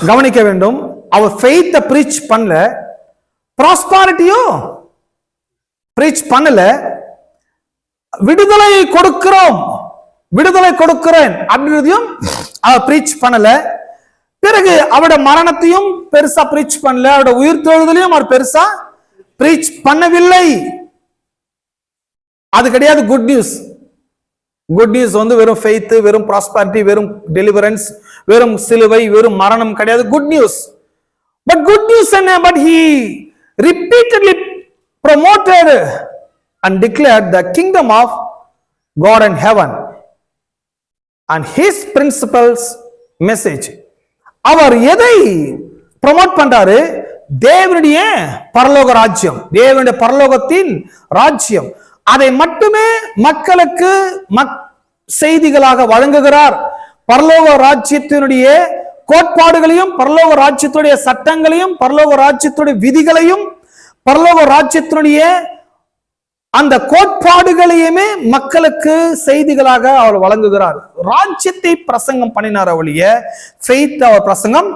கவனிக்க வேண்டும். அவர் ஃபெய்த் பிரீச் பண்ணல, ப்ராஸ்பாரிட்டியும் பிரீச் பண்ணல. விடுதலை கொடுக்கிறோம், விடுதலை கொடுக்கிறேன் அப்படின்றதையும் அவர் பிரீச் பண்ணல. பிறகு அவருடைய மரணத்தையும் பெருசா பிரீச் பண்ணல, அவருடைய உயிர் தெழுதலையும் அவர் பெருசா பிரீச் பண்ணவில்லை. அது கிடையாது குட் நியூஸ். குட் நியூஸ் வந்து வெறும் ஃபெய்த், வெறும் ப்ராஸ்பாரிட்டி, வெறும் டெலிவரன்ஸ், வெறும் சிலுவை, வெறும் மரணம் கிடையாது good news. But good news என்ன? But he repeatedly promoted and declared the kingdom of God in heaven and his principles message. அவர் எதை ப்ரமோட் பண்றாரு? தேவனுடைய பரலோக ராஜ்யம், தேவனுடைய பரலோகத்தின் ராஜ்யம். அதை மட்டுமே மக்களுக்கு செய்திகளாக வழங்குகிறார். பரலோக ராஜ்யத்தினுடைய கோட்பாடுகளையும், பரலோக ராஜ்யத்துடைய சட்டங்களையும், பரலோக ராஜ்யத்துடைய விதிகளையும், பரலோக ராஜ்யத்தினுடைய அந்த கோட்பாடுகளையுமே மக்களுக்கு செய்திகளாக அவர் வழங்குகிறார். ராஜ்யத்தை பிரசங்கம் பண்ணினார் ஒழிய ஃபெய்த் அவர் பிரசங்கம்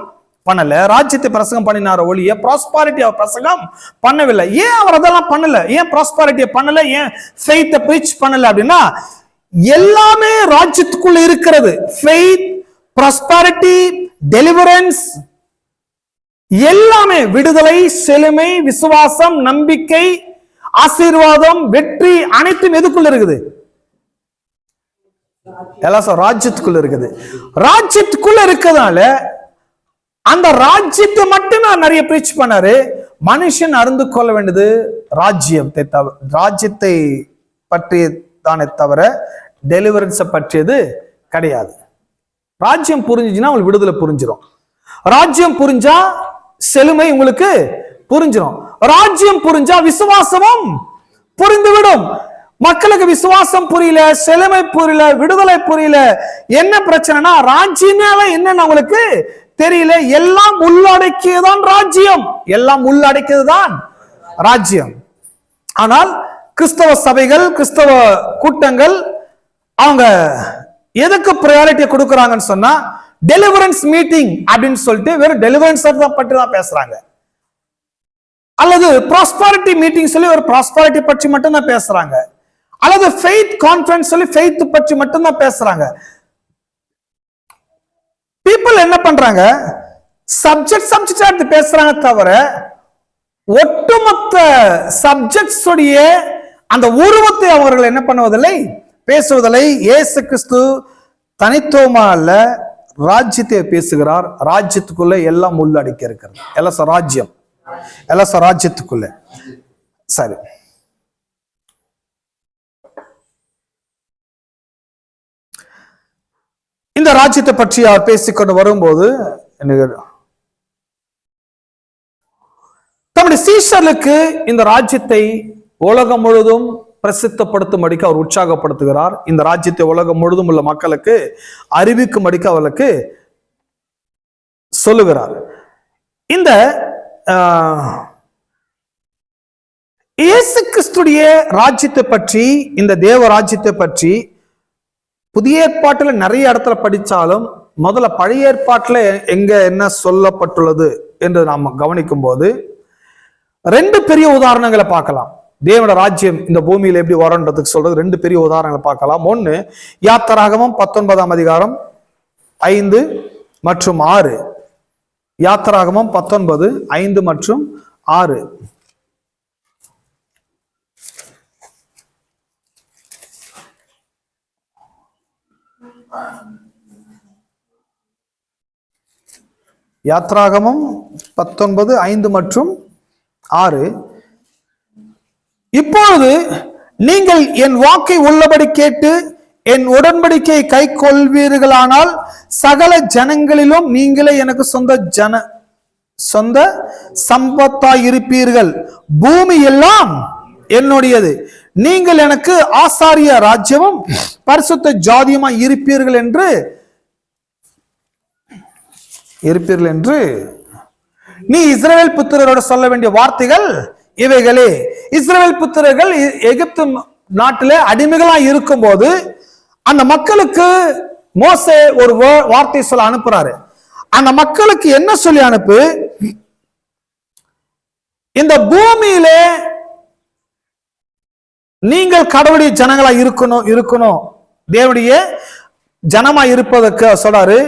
பண்ணல. ராஜ்யத்தை பிரசங்கம் பண்ணினார் ஒழிய ப்ராஸ்பாரிட்டி அவர் பிரசங்கம் பண்ணவில்லை. ஏன் அவர் அதெல்லாம் பண்ணல? ஏன் ப்ராஸ்பாரிட்டியை பண்ணல? ஏன் ஃபெய்த்தை பிரீச் பண்ணல? அப்படின்னா எல்லாமே ராஜ்யத்துக்குள்ள இருக்கிறது. ஃபெய்த், ப்ராஸ்பாரிட்டி, டெலிவரன்ஸ் எல்லாமே, விடுதலை, செழுமை, விசுவாசம், நம்பிக்கை, ஆசீர்வாதம், வெற்றி அனைத்தும் எதுக்குள்ள இருக்குது? ராஜ்யத்துக்குள்ள இருக்குது. ராஜ்யத்துக்குள்ள இருக்கிறதால அந்த ராஜ்யத்தை மட்டும் நான் நிறைய பிரீச் பண்ணாரு. மனுஷன் அறிந்து கொள்ள வேண்டியது ராஜ்யத்தை தவிர, ராஜ்யத்தை பற்றிய தானே தவிர டெலிவரன்ஸை பற்றியது கிடையாது. ராஜ்யம் புரிஞ்சுச்சுன்னா உங்களுக்கு விடுதலை புரிஞ்சிடும். ராஜ்யம் புரிஞ்சா செழுமை உங்களுக்கு புரிஞ்சிடும். ராஜ்யம் புரிஞ்சா விசுவாசமும் புரிந்துவிடும். மக்களுக்கு விசுவாசம் புரியல, செழுமை புரியல, விடுதலை புரியல. என்ன பிரச்சனைனா ராஜ்யம்னால என்னன்னு உங்களுக்கு தெரியல. எல்லாம் உள்ளடக்கியதுதான் ராஜ்யம், எல்லாம் உள்ளடக்கியதுதான் ராஜ்யம். ஆனால் கிறிஸ்தவ சபைகள், கிறிஸ்தவ கூட்டங்கள் அவங்க எதுக்கு ப்ரையாரிட்டி கொடுக்கறாங்கன்னு சொன்னா, டெலிவரன்ஸ் மீட்டிங் அப்படின்னு சொல்லிட்டு வெறும் டெலிவரன்ஸ் பற்றி தான் பேசுறாங்க. அல்லது ப்ராஸ்பாரிட்டி மீட்டிங் சொல்லி ஒரு ப்ராஸ்பாரிட்டி பற்றி மட்டும் தான் பேசுறாங்க. அல்லது ஃபெய்த் கான்ஃபரன்ஸ் சொல்லி ஃபெய்த் பற்றி மட்டும் தான் பேசுறாங்க. பீப்புள் என்ன பண்றாங்க? சப்ஜெக்ட் எடுத்து பேசுறாங்க தவிர ஒட்டுமொத்த சப்ஜெக்ட்ஸ் உடைய அந்த உருவத்தை அவர்கள் என்ன பண்ணுவதில்லை, பேசுவதில்லை. இயேசு கிறிஸ்து தனித்துவமா அல்ல, ராஜ்யத்தை பேசுகிறார். ராஜ்யத்துக்குள்ள எல்லாம் உள்ளடக்கி இருக்கிறது. எல்லாம் ராஜ்யம், எல்லாம் ராஜ்யத்துக்குள்ள. சரி, இந்த ராஜ்யத்தை பற்றி அவர் பேசிக்கொண்டு வரும்போது தம்முடைய சீஷர்களுக்கு இந்த ராஜ்யத்தை உலகம் முழுதும் பிரசித்தப்படுத்தும்படிக்கு அவர் உற்சாகப்படுத்துகிறார். இந்த ராஜ்யத்தை உலகம் முழுதும் உள்ள மக்களுக்கு அறிவிக்கும்படிக்கு அவர்களுக்கு சொல்லுகிறார். இந்த இயேசு கிறிஸ்துடைய ராஜ்யத்தை பற்றி, இந்த தேவ ராஜ்யத்தை பற்றி புதிய ஏற்பாட்டில் நிறைய இடத்துல படித்தாலும் முதல்ல பழைய ஏற்பாட்டில் எங்க என்ன சொல்லப்பட்டுள்ளது என்று நாம் கவனிக்கும் போது ரெண்டு பெரிய உதாரணங்களை பார்க்கலாம். தேவனோட ராஜ்யம் இந்த பூமியில எப்படி வரும்ன்றதுக்கு சொல்றது ரெண்டு பெரிய உதாரணங்களை பார்க்கலாம். ஒன்னு யாத்திராகமம் 19ஆம் அதிகாரம் 5 மற்றும் 6. யாத்திராகமம் 19, 5 மற்றும் 6. யாத்ராகமம் 19:5 மற்றும் 6. இப்பொழுது நீங்கள் என் வாக்கை உள்ளபடி கேட்டு என் உடன்படிக்கையை கை கொள்வீர்களானால் சகல ஜனங்களிலும் நீங்களே எனக்கு சொந்த சம்பத்தாய் இருப்பீர்கள். பூமி எல்லாம் என்னுடையது. நீங்கள் எனக்கு ஆசாரிய ராஜ்யமும் பரிசுத்த ஜாதியுமாய் இருப்பீர்கள் என்று நீ இஸ்ரவேல் புத்திரரோடு சொல்ல வேண்டிய வார்த்தைகள் இவைகளே. இஸ்ரவேல் புத்திரர்கள் எகிப்து நாட்டிலே அடிமைகளா இருக்கும் போது அந்த மக்களுக்கு மோசே ஒரு வார்த்தை சொல்ல அனுப்புறாரு. அந்த மக்களுக்கு என்ன சொல்லி அனுப்பு? இந்த பூமியிலே நீங்கள் கடவுளுடைய ஜனங்களா இருக்கணும் தேவனுடைய ஜனமா இருப்பதற்கு சொல்றாரு.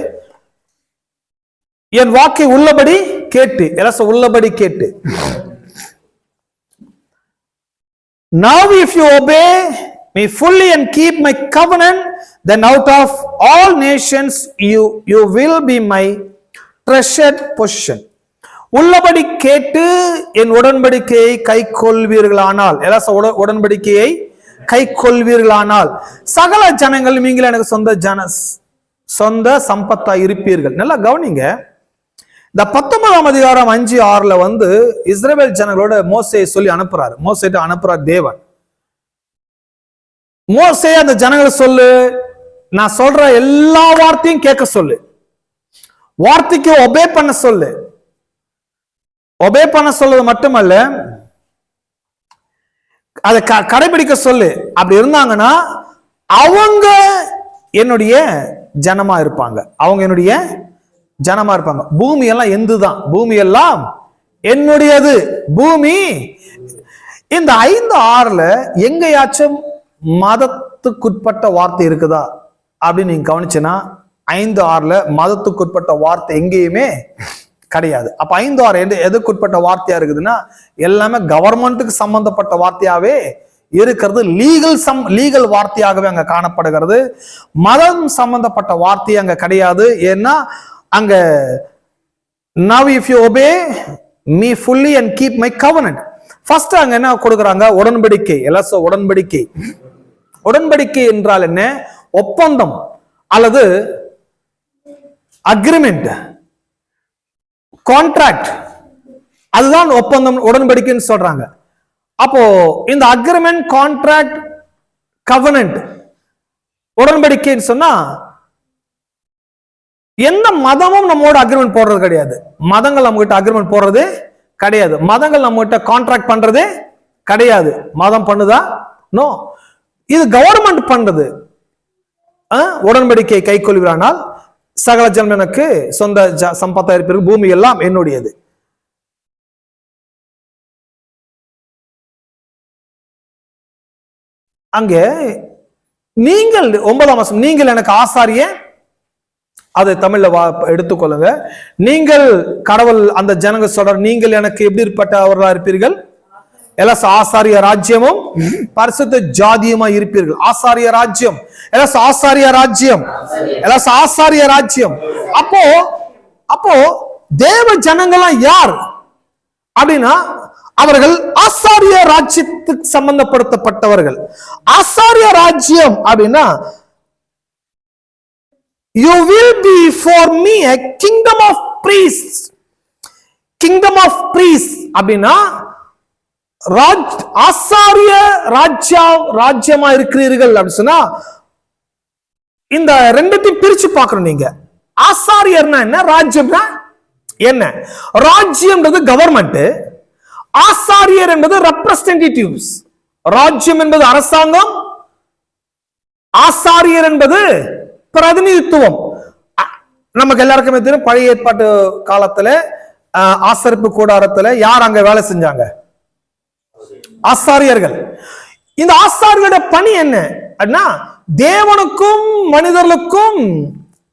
என் வாக்கை உள்ளபடி கேட்டு, உள்ளபடி கேட்டு. Now if you obey me fully and keep my covenant, then out of all nations you will be my treasured possession. உள்ளபடி கேட்டு என் உடன்படிக்கையை கை கொள்வீர்களானால், உடன்படிக்கையை கை கொள்வீர்களானால் சகல ஜனங்கள் நீங்கள் எனக்கு சொந்த சம்பத்தா இருப்பீர்கள். நல்லா கவனிங்க. இந்த 19ஆம் அதிகாரம் 5-6 இஸ்ரவேல் ஜனங்களோட மோசே சொல்லி அனுப்புறாரு. மோசேட்ட அனுப்புறார் தேவன். மோசே அந்த ஜனங்களை சொல்லு, நான் சொல்ற எல்லா வார்த்தையும் கேட்க சொல்லு, வார்த்தைக்கு ஒபே பண்ண சொல்லு. ஒபே பண்ண சொல்றது மட்டுமல்ல, அதை கடைபிடிக்க சொல்லு. அப்படி இருந்தாங்கன்னா அவங்க என்னுடைய ஜனமா இருப்பாங்க. பூமி எல்லாம் எந்துதான், பூமி எல்லாம் என்னுடையது. பூமி இந்த 5-6 எங்கேயாச்சும் மதத்துக்குட்பட்ட வார்த்தை இருக்குதா அப்படின்னு நீங்க கவனிச்சுன்னா 5-6 மதத்துக்குட்பட்ட வார்த்தை எங்கேயுமே கிடையாது. அப்ப 5-6 எதுக்குட்பட்ட வார்த்தையா இருக்குதுன்னா எல்லாமே கவர்மெண்ட்டுக்கு சம்பந்தப்பட்ட வார்த்தையாவே இருக்கிறது. லீகல் வார்த்தையாகவே அங்க காணப்படுகிறது. மதம் சம்பந்தப்பட்ட வார்த்தை அங்க கிடையாது. ஏன்னா அங்க now if you obey me fully and keep my covenant, first அங்க என்ன கொடுக்குறாங்க? உடன்படிக்கை. உடன்படிக்கை. உடன்படிக்கை என்றால் என்ன? ஒப்பந்தம் அல்லது அக்ரிமெண்ட், கான்ட்ராக்ட். அதுதான் ஒப்பந்தம், உடன்படிக்கைன்னு சொல்றாங்க. அப்போ இந்த அக்ரிமெண்ட், கான்ட்ராக்ட், கவனன்ட், உடன்படிக்கைன்னு சொன்னா எந்த மதமும் நம்மோட அக்ரிமெண்ட் போடுறது கிடையாது. மதங்கள் நம்ம கிட்ட அக்ரிமெண்ட் போடுறது கிடையாது. மதங்கள் நம்ம கிட்ட கான்ட்ராக்ட் பண்றது கிடையாது. மதம் பண்ணுதா? நோ. இது கவர்மெண்ட் பண்றது. உடன்படிக்கை கை கொள்கிறானால் சகல ஜனம் எனக்கு சொந்த சம்பத்தா இருப்பீர்கள், பூமி எல்லாம் என்னுடையது. அங்கே நீங்கள் 9ஆம் வசனம், நீங்கள் எனக்கு ஆசாரிய, அதை தமிழ்ல எடுத்துக்கொள்ளுங்க. நீங்கள் கடவுள் அந்த ஜனங்க சொல்ற, நீங்கள் எனக்கு எப்படிப்பட்டவர்களா இருப்பீர்கள்? எல்லாம் ஆசாரிய ராஜ்யமும் பரிசுத்த ஜாதியுமா இருப்பீர்கள். ஆசாரிய ராஜ்யம், எல்லாம் ஆசாரிய ராஜ்யம், எல்லாம் ஆசாரிய ராஜ்யம். அப்போ தேவ ஜனங்கள்லாம் யார் அப்படின்னா அவர்கள் ஆசாரிய ராஜ்யத்துக்கு சம்பந்தப்படுத்தப்பட்டவர்கள். ஆசாரிய ராஜ்யம் அப்படின்னா you will be for me a kingdom of priests. kingdom of priests அப்படின்னா ஆசாரிய ராஜ்யமா இருக்கிறீர்கள் அப்படின்னு சொன்னா இந்த ரெண்டுத்தையும் பிரிச்சு பார்க்கணும். நீங்க ஆசாரியர்னா என்ன, ராஜ்யம்னா என்ன? ராஜ்யம்ன்றது கவர்மெண்ட், ஆசாரியர் என்பது ரெப்ரசன்டேட்டிவ்ஸ். ராஜ்யம் என்பது அரசாங்கம், ஆசாரியர் என்பது பிரதிநிதித்துவம். நமக்கு எல்லாருக்குமே தெரியும், பழைய ஏற்பாட்டு காலத்துல ஆசரிப்பு கூடாரத்துல யார் அங்க வேலை செஞ்சாங்க? ஆசாரியர்கள். இந்த ஆசாரியர்களுடைய பணி என்ன அப்படின்னா தேவனுக்கும் மனிதர்களுக்கும்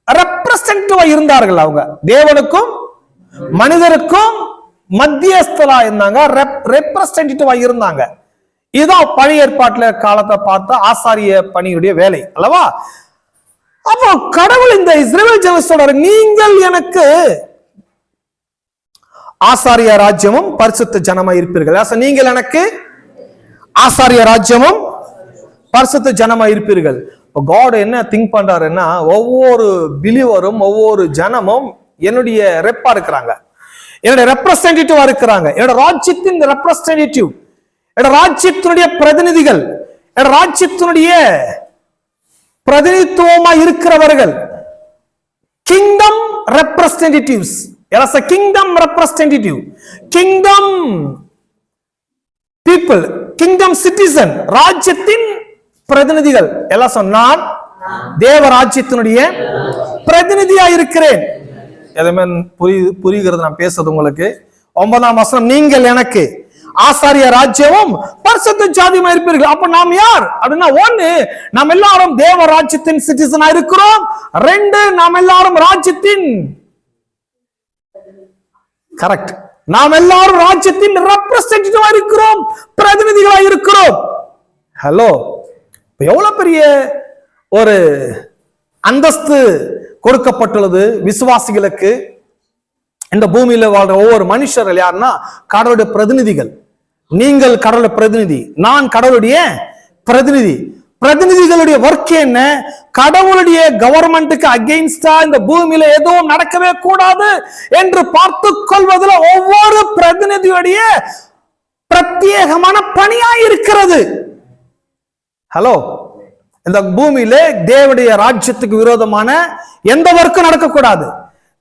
ரெப்ரசன்டேட்டிவா இருந்தார்கள். அவங்க தேவனுக்கும் மனிதருக்கும் மத்தியஸ்தலா இருந்தாங்க, ரெப்ரசன்டேட்டிவா இருந்தாங்க. இதுதான் பழைய ஏற்பாட்டுல காலத்தை பார்த்த ஆசாரிய பணியுடைய வேலை அல்லவா? அப்போ கடவுள் இந்த இஸ்ரவேல் ஜனங்கள் சொல்றாரு, நீங்கள் எனக்கு ஆசாரிய ராஜ்யமும் பரிசுத்த ஜனமா இருப்பீர்கள். நீங்கள் எனக்கு ஆசாரிய ராஜ்யமும் பரிசுத்த ஜனமா இருப்பீர்கள். காட் என்ன திங்க் பண்றாருன்னா, ஒவ்வொரு பிலீவரும் ஒவ்வொரு ஜனமும் என்னுடைய ரெப்பா இருக்கிறாங்க, என்னுடைய ரெப்ரசன்டேட்டிவா இருக்கிறாங்க, என்னோட ராஜ்யத்தின் ரெப்ரசன்டேட்டிவ், என்னோட ராஜ்யத்தினுடைய பிரதிநிதிகள், என்னோட ராஜ்யத்தினுடைய பிரதிநிதித்துவமா இருக்கிறவர்கள், kingdom representatives. As a kingdom representative, kingdom people, kingdom citizen, ராஜ்யத்தின் பிரதிநிதிகள் எல்லாம் சொன்னான், தேவ ராஜ்யத்தினுடைய பிரதிநிதியா இருக்கிறேன். எதுவுமே புரிகிறது நான் பேசுறது உங்களுக்கு? 9ஆம் வசனம், நீங்கள் எனக்கு ஆசாரிய ராஜ்யமும் பரிசுத்த ஜாதியுமா இருப்பீர்கள். அப்ப நாம் யார் அப்படின்னா, 1, நாம் எல்லாரும் தேவ ராஜ்யத்தின் சிட்டிசனா இருக்கிறோம். 2, நாம் எல்லாரும் ராஜ்யத்தின் கரெக்ட், நாம் எல்லாரும் ராஜ்யத்தின் ரெப்ரசன்டேட்டிவா இருக்கிறோம், பிரதிநிதிகளா இருக்கிறோம். ஹலோ, எவ்வளவு பெரிய ஒரு அந்தஸ்து கொடுக்கப்பட்டுள்ளது விசுவாசிகளுக்கு. இந்த பூமியில வாழ்ற ஒவ்வொரு மனுஷர்கள் யாருன்னா கடவுளுடைய பிரதிநிதிகள். நீங்கள் கடவுளுடைய பிரதிநிதி, நான் கடவுளுடைய பிரதிநிதி. பிரதிநிதிகளுடைய ஒர்க் என்ன? கடவுளுடைய கவர்மெண்ட்டுக்கு அகைன்ஸ்டா இந்த பூமியில எதுவும் நடக்கவே கூடாது என்று பார்த்து கொள்வதில் ஒவ்வொரு பிரதிநிதியுடைய பிரத்யேகமான பணியா இருக்கிறது. ஹலோ, இந்த பூமியில தேவனுடைய ராஜ்யத்துக்கு விரோதமான எந்த ஒர்க்கும் நடக்கக்கூடாது,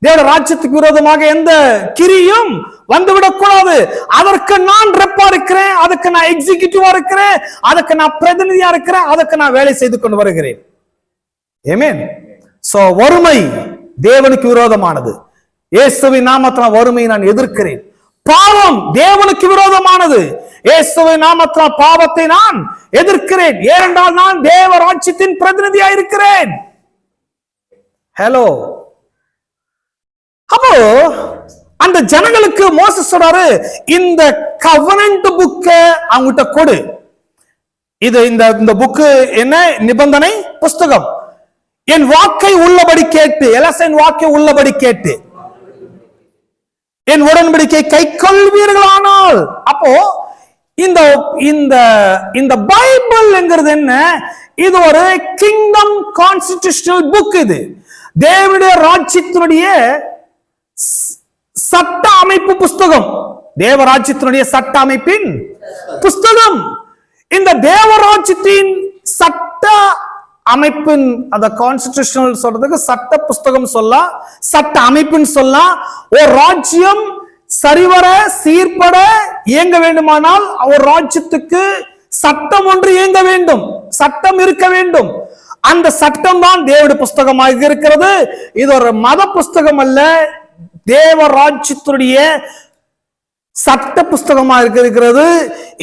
தேவனுடைய ராஜ்யத்துக்கு விரோதமாக எந்த கிரியும் வந்துவிடக் கூடாது. அதற்கு நான் ரெப்பா இருக்கிறேன், அதுக்கு நான் எக்ஸிகியூட்டிவா இருக்கிறேன், அதுக்கு நான் பிரதிநிதியா இருக்கிறேன், அதுக்கு நான் வேலை செய்து கொண்டு வருகிறேன். ஆமென். சோ வறுமை தேவனுக்கு விரோதமானது. இயேசுவின் நாமத்தினால் வறுமையை நான் எதிர்க்கிறேன். பாவம் தேவனுக்கு விரோதமானது. இயேசுவின் நாமத்தினால் பாவத்தை நான் எதிர்க்கிறேன். ஏனென்றால் நான் தேவ ராஜ்யத்தின் பிரதிநிதியா இருக்கிறேன். ஹலோ, அப்போ அந்த ஜனங்களுக்கு மோசஸ் சொல்றாரு, இந்த கவனன்ட் புக்க அவங்கிட்ட கொடு. இது இந்த புக்கு என்ன? நிபந்தனை புஸ்தகம். என் வாக்கை உள்ளபடி கேட்டு, என் வாக்கை உள்ளபடி கேட்டு என் உடன்படிக்கை கை கொள்வீர்களானால். அப்போ இந்த இந்த இந்த பைபிள் என்கிறது என்ன? இது ஒரு கிங்டம் கான்ஸ்டிடியூஷனல் புக். இது தேவனுடைய ராஜ்யத்தினுடைய சட்ட அமைப்பு புஸ்தகம், தேவராஜ்யத்தினுடைய சட்ட அமைப்பின் புஸ்தகம். இந்த தேவராஜ்யத்தின் சட்ட அமைப்பின், அந்த கான்ஸ்டிடியூஷனல் சொல்றதுக்கு சட்ட புஸ்தகம் சொல்லலாம், சட்ட அமைப்பின் சொல்லலாம். ஒரு ராஜ்யம் சரிவர சீர்பட இயங்க வேண்டுமானால் ஒரு ராஜ்யத்துக்கு சட்டம் ஒன்று இயங்க வேண்டும், சட்டம் இருக்க வேண்டும். அந்த சட்டம் தான் தேவனுடைய புஸ்தகமாக இருக்கிறது. இது ஒரு மத புஸ்தகம் அல்ல, தேவ ராஜ்யத்துடைய சட்ட புஸ்தகமாக இருக்கிறது.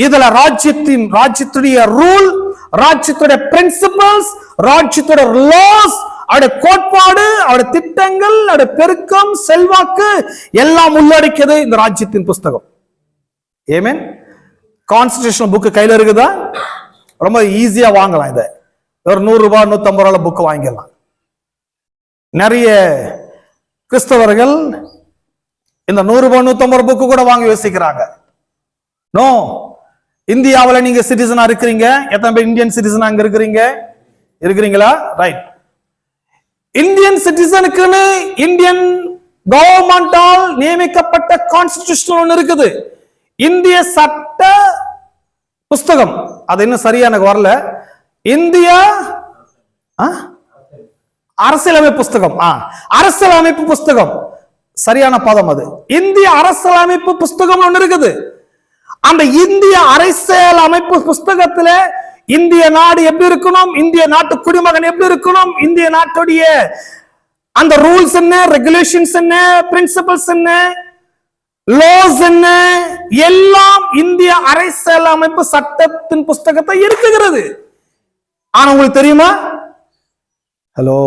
இதுல ராஜ்யத்துடைய ரூல், ராஜ்யத்துடைய பிரின்சிபல்ஸ், ராஜ்யத்துடைய லாஸ், அவருடைய கோட்பாடு, அவருடைய திட்டங்கள், அவருடைய பெருக்கம், செல்வாக்கு எல்லாம் உள்ளடக்கியது இந்த ராஜ்யத்தின் புஸ்தகம். ஆமென். கான்ஸ்டிடியூஷன் புக் கையில இருக்குதா? ரொம்ப ஈஸியா வாங்கலாம். இதை ஒரு 100 ரூபாய் 150 ரூபாய் புக் வாங்கிடலாம். நிறைய கிறிஸ்தவர்கள் இந்த 100 ரூபாய் 150 புக்கு கூட வாங்க யோசிக்கிறாங்க. நோ, இந்தியாவில் நீங்க சிட்டிசனா இருக்கிறீங்க. எத்தனை பேர் இந்தியன் சிட்டிசனா அங்க இருக்கிறீங்களா? ரைட். இந்தியன் சிட்டிசனுக்குன்னு இந்தியன் கவர்மெண்டால் நியமிக்கப்பட்ட கான்ஸ்டிடியூஷன் ஒன்று இருக்குது, இந்திய சட்ட புஸ்தகம். அது இன்னும் சரியா எனக்கு வரல. இந்திய அரசியலமைப்பு புஸ்தகம், அரசியலமைப்பு புஸ்தகம் சரியான பதம். அது இந்திய அரசியலமைப்பு புஸ்தகம் ஒன்று இருக்குது. அந்த இந்திய அரசியல் அமைப்பு புஸ்தகத்துல இந்திய நாடு எப்படி இருக்கணும், இந்திய நாட்டு குடிமகன் எப்படி இருக்கணும், இந்திய நாட்டுடைய அந்த ரூல்ஸ் என்ன, ரெகுலேஷன்ஸ் என்ன, பிரின்சிபல்ஸ் என்ன, லாஸ் என்ன, எல்லாம் இந்திய அரசியல் அமைப்பு சட்டத்தின் புஸ்தகத்தை இருக்குகிறது. ஆனா உங்களுக்கு தெரியுமா? ஹலோ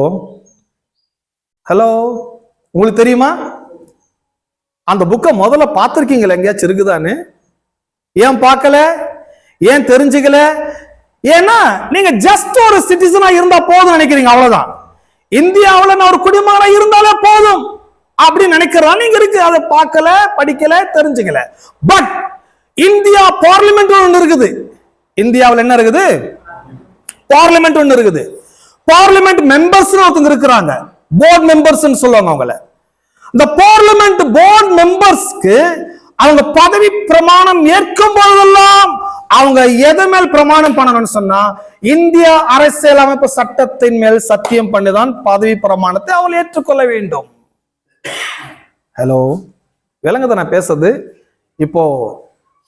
ஹலோ உங்களுக்கு தெரியுமா? அந்த புக்கை முதல்ல பார்த்திருக்கீங்களா? எங்கேயாச்சும் இருக்குதான்னு? ஏன் பார்க்கல? ஏன் தெரிஞ்சுக்கல? ஏன்னா நீங்க ஜஸ்ட் ஒரு சிட்டிசனா இருந்தா போதும் நினைக்கிறீங்க, அவ்வளவுதான். இந்தியாவில் நான் ஒரு குடிமகனா இருந்தாலே போதும் அப்படின்னு நினைக்கிறதா நீங்க இருக்கு. அதை பார்க்கல, படிக்கல, தெரிஞ்சுக்கல. பட் இந்தியா பார்லிமெண்ட் ஒன்று இருக்குது. இந்தியாவில் என்ன இருக்குது? பார்லிமெண்ட் ஒன்று இருக்குது. பார்லிமெண்ட் மெம்பர்ஸ் ஒருத்தங்க இருக்கிறாங்க, போர்டு மெம்பர்ஸ் சொல்லுவாங்க அவங்கள. இந்த பார்லிமெண்ட் போர்டு மெம்பர்ஸ்க்கு அவங்க பதவி பிரமாணம் ஏற்கும் போதெல்லாம் அவங்க எது மேல் பிரமாணம் பண்ணணும்னு சொன்னா, இந்திய அரசியலமைப்பு சட்டத்தின் மேல் சத்தியம் பண்ணிதான் பதவி பிரமாணத்தை அவள் ஏற்றுக்கொள்ள வேண்டும். ஹலோ, விளங்குதா நான் பேசுறது? இப்போ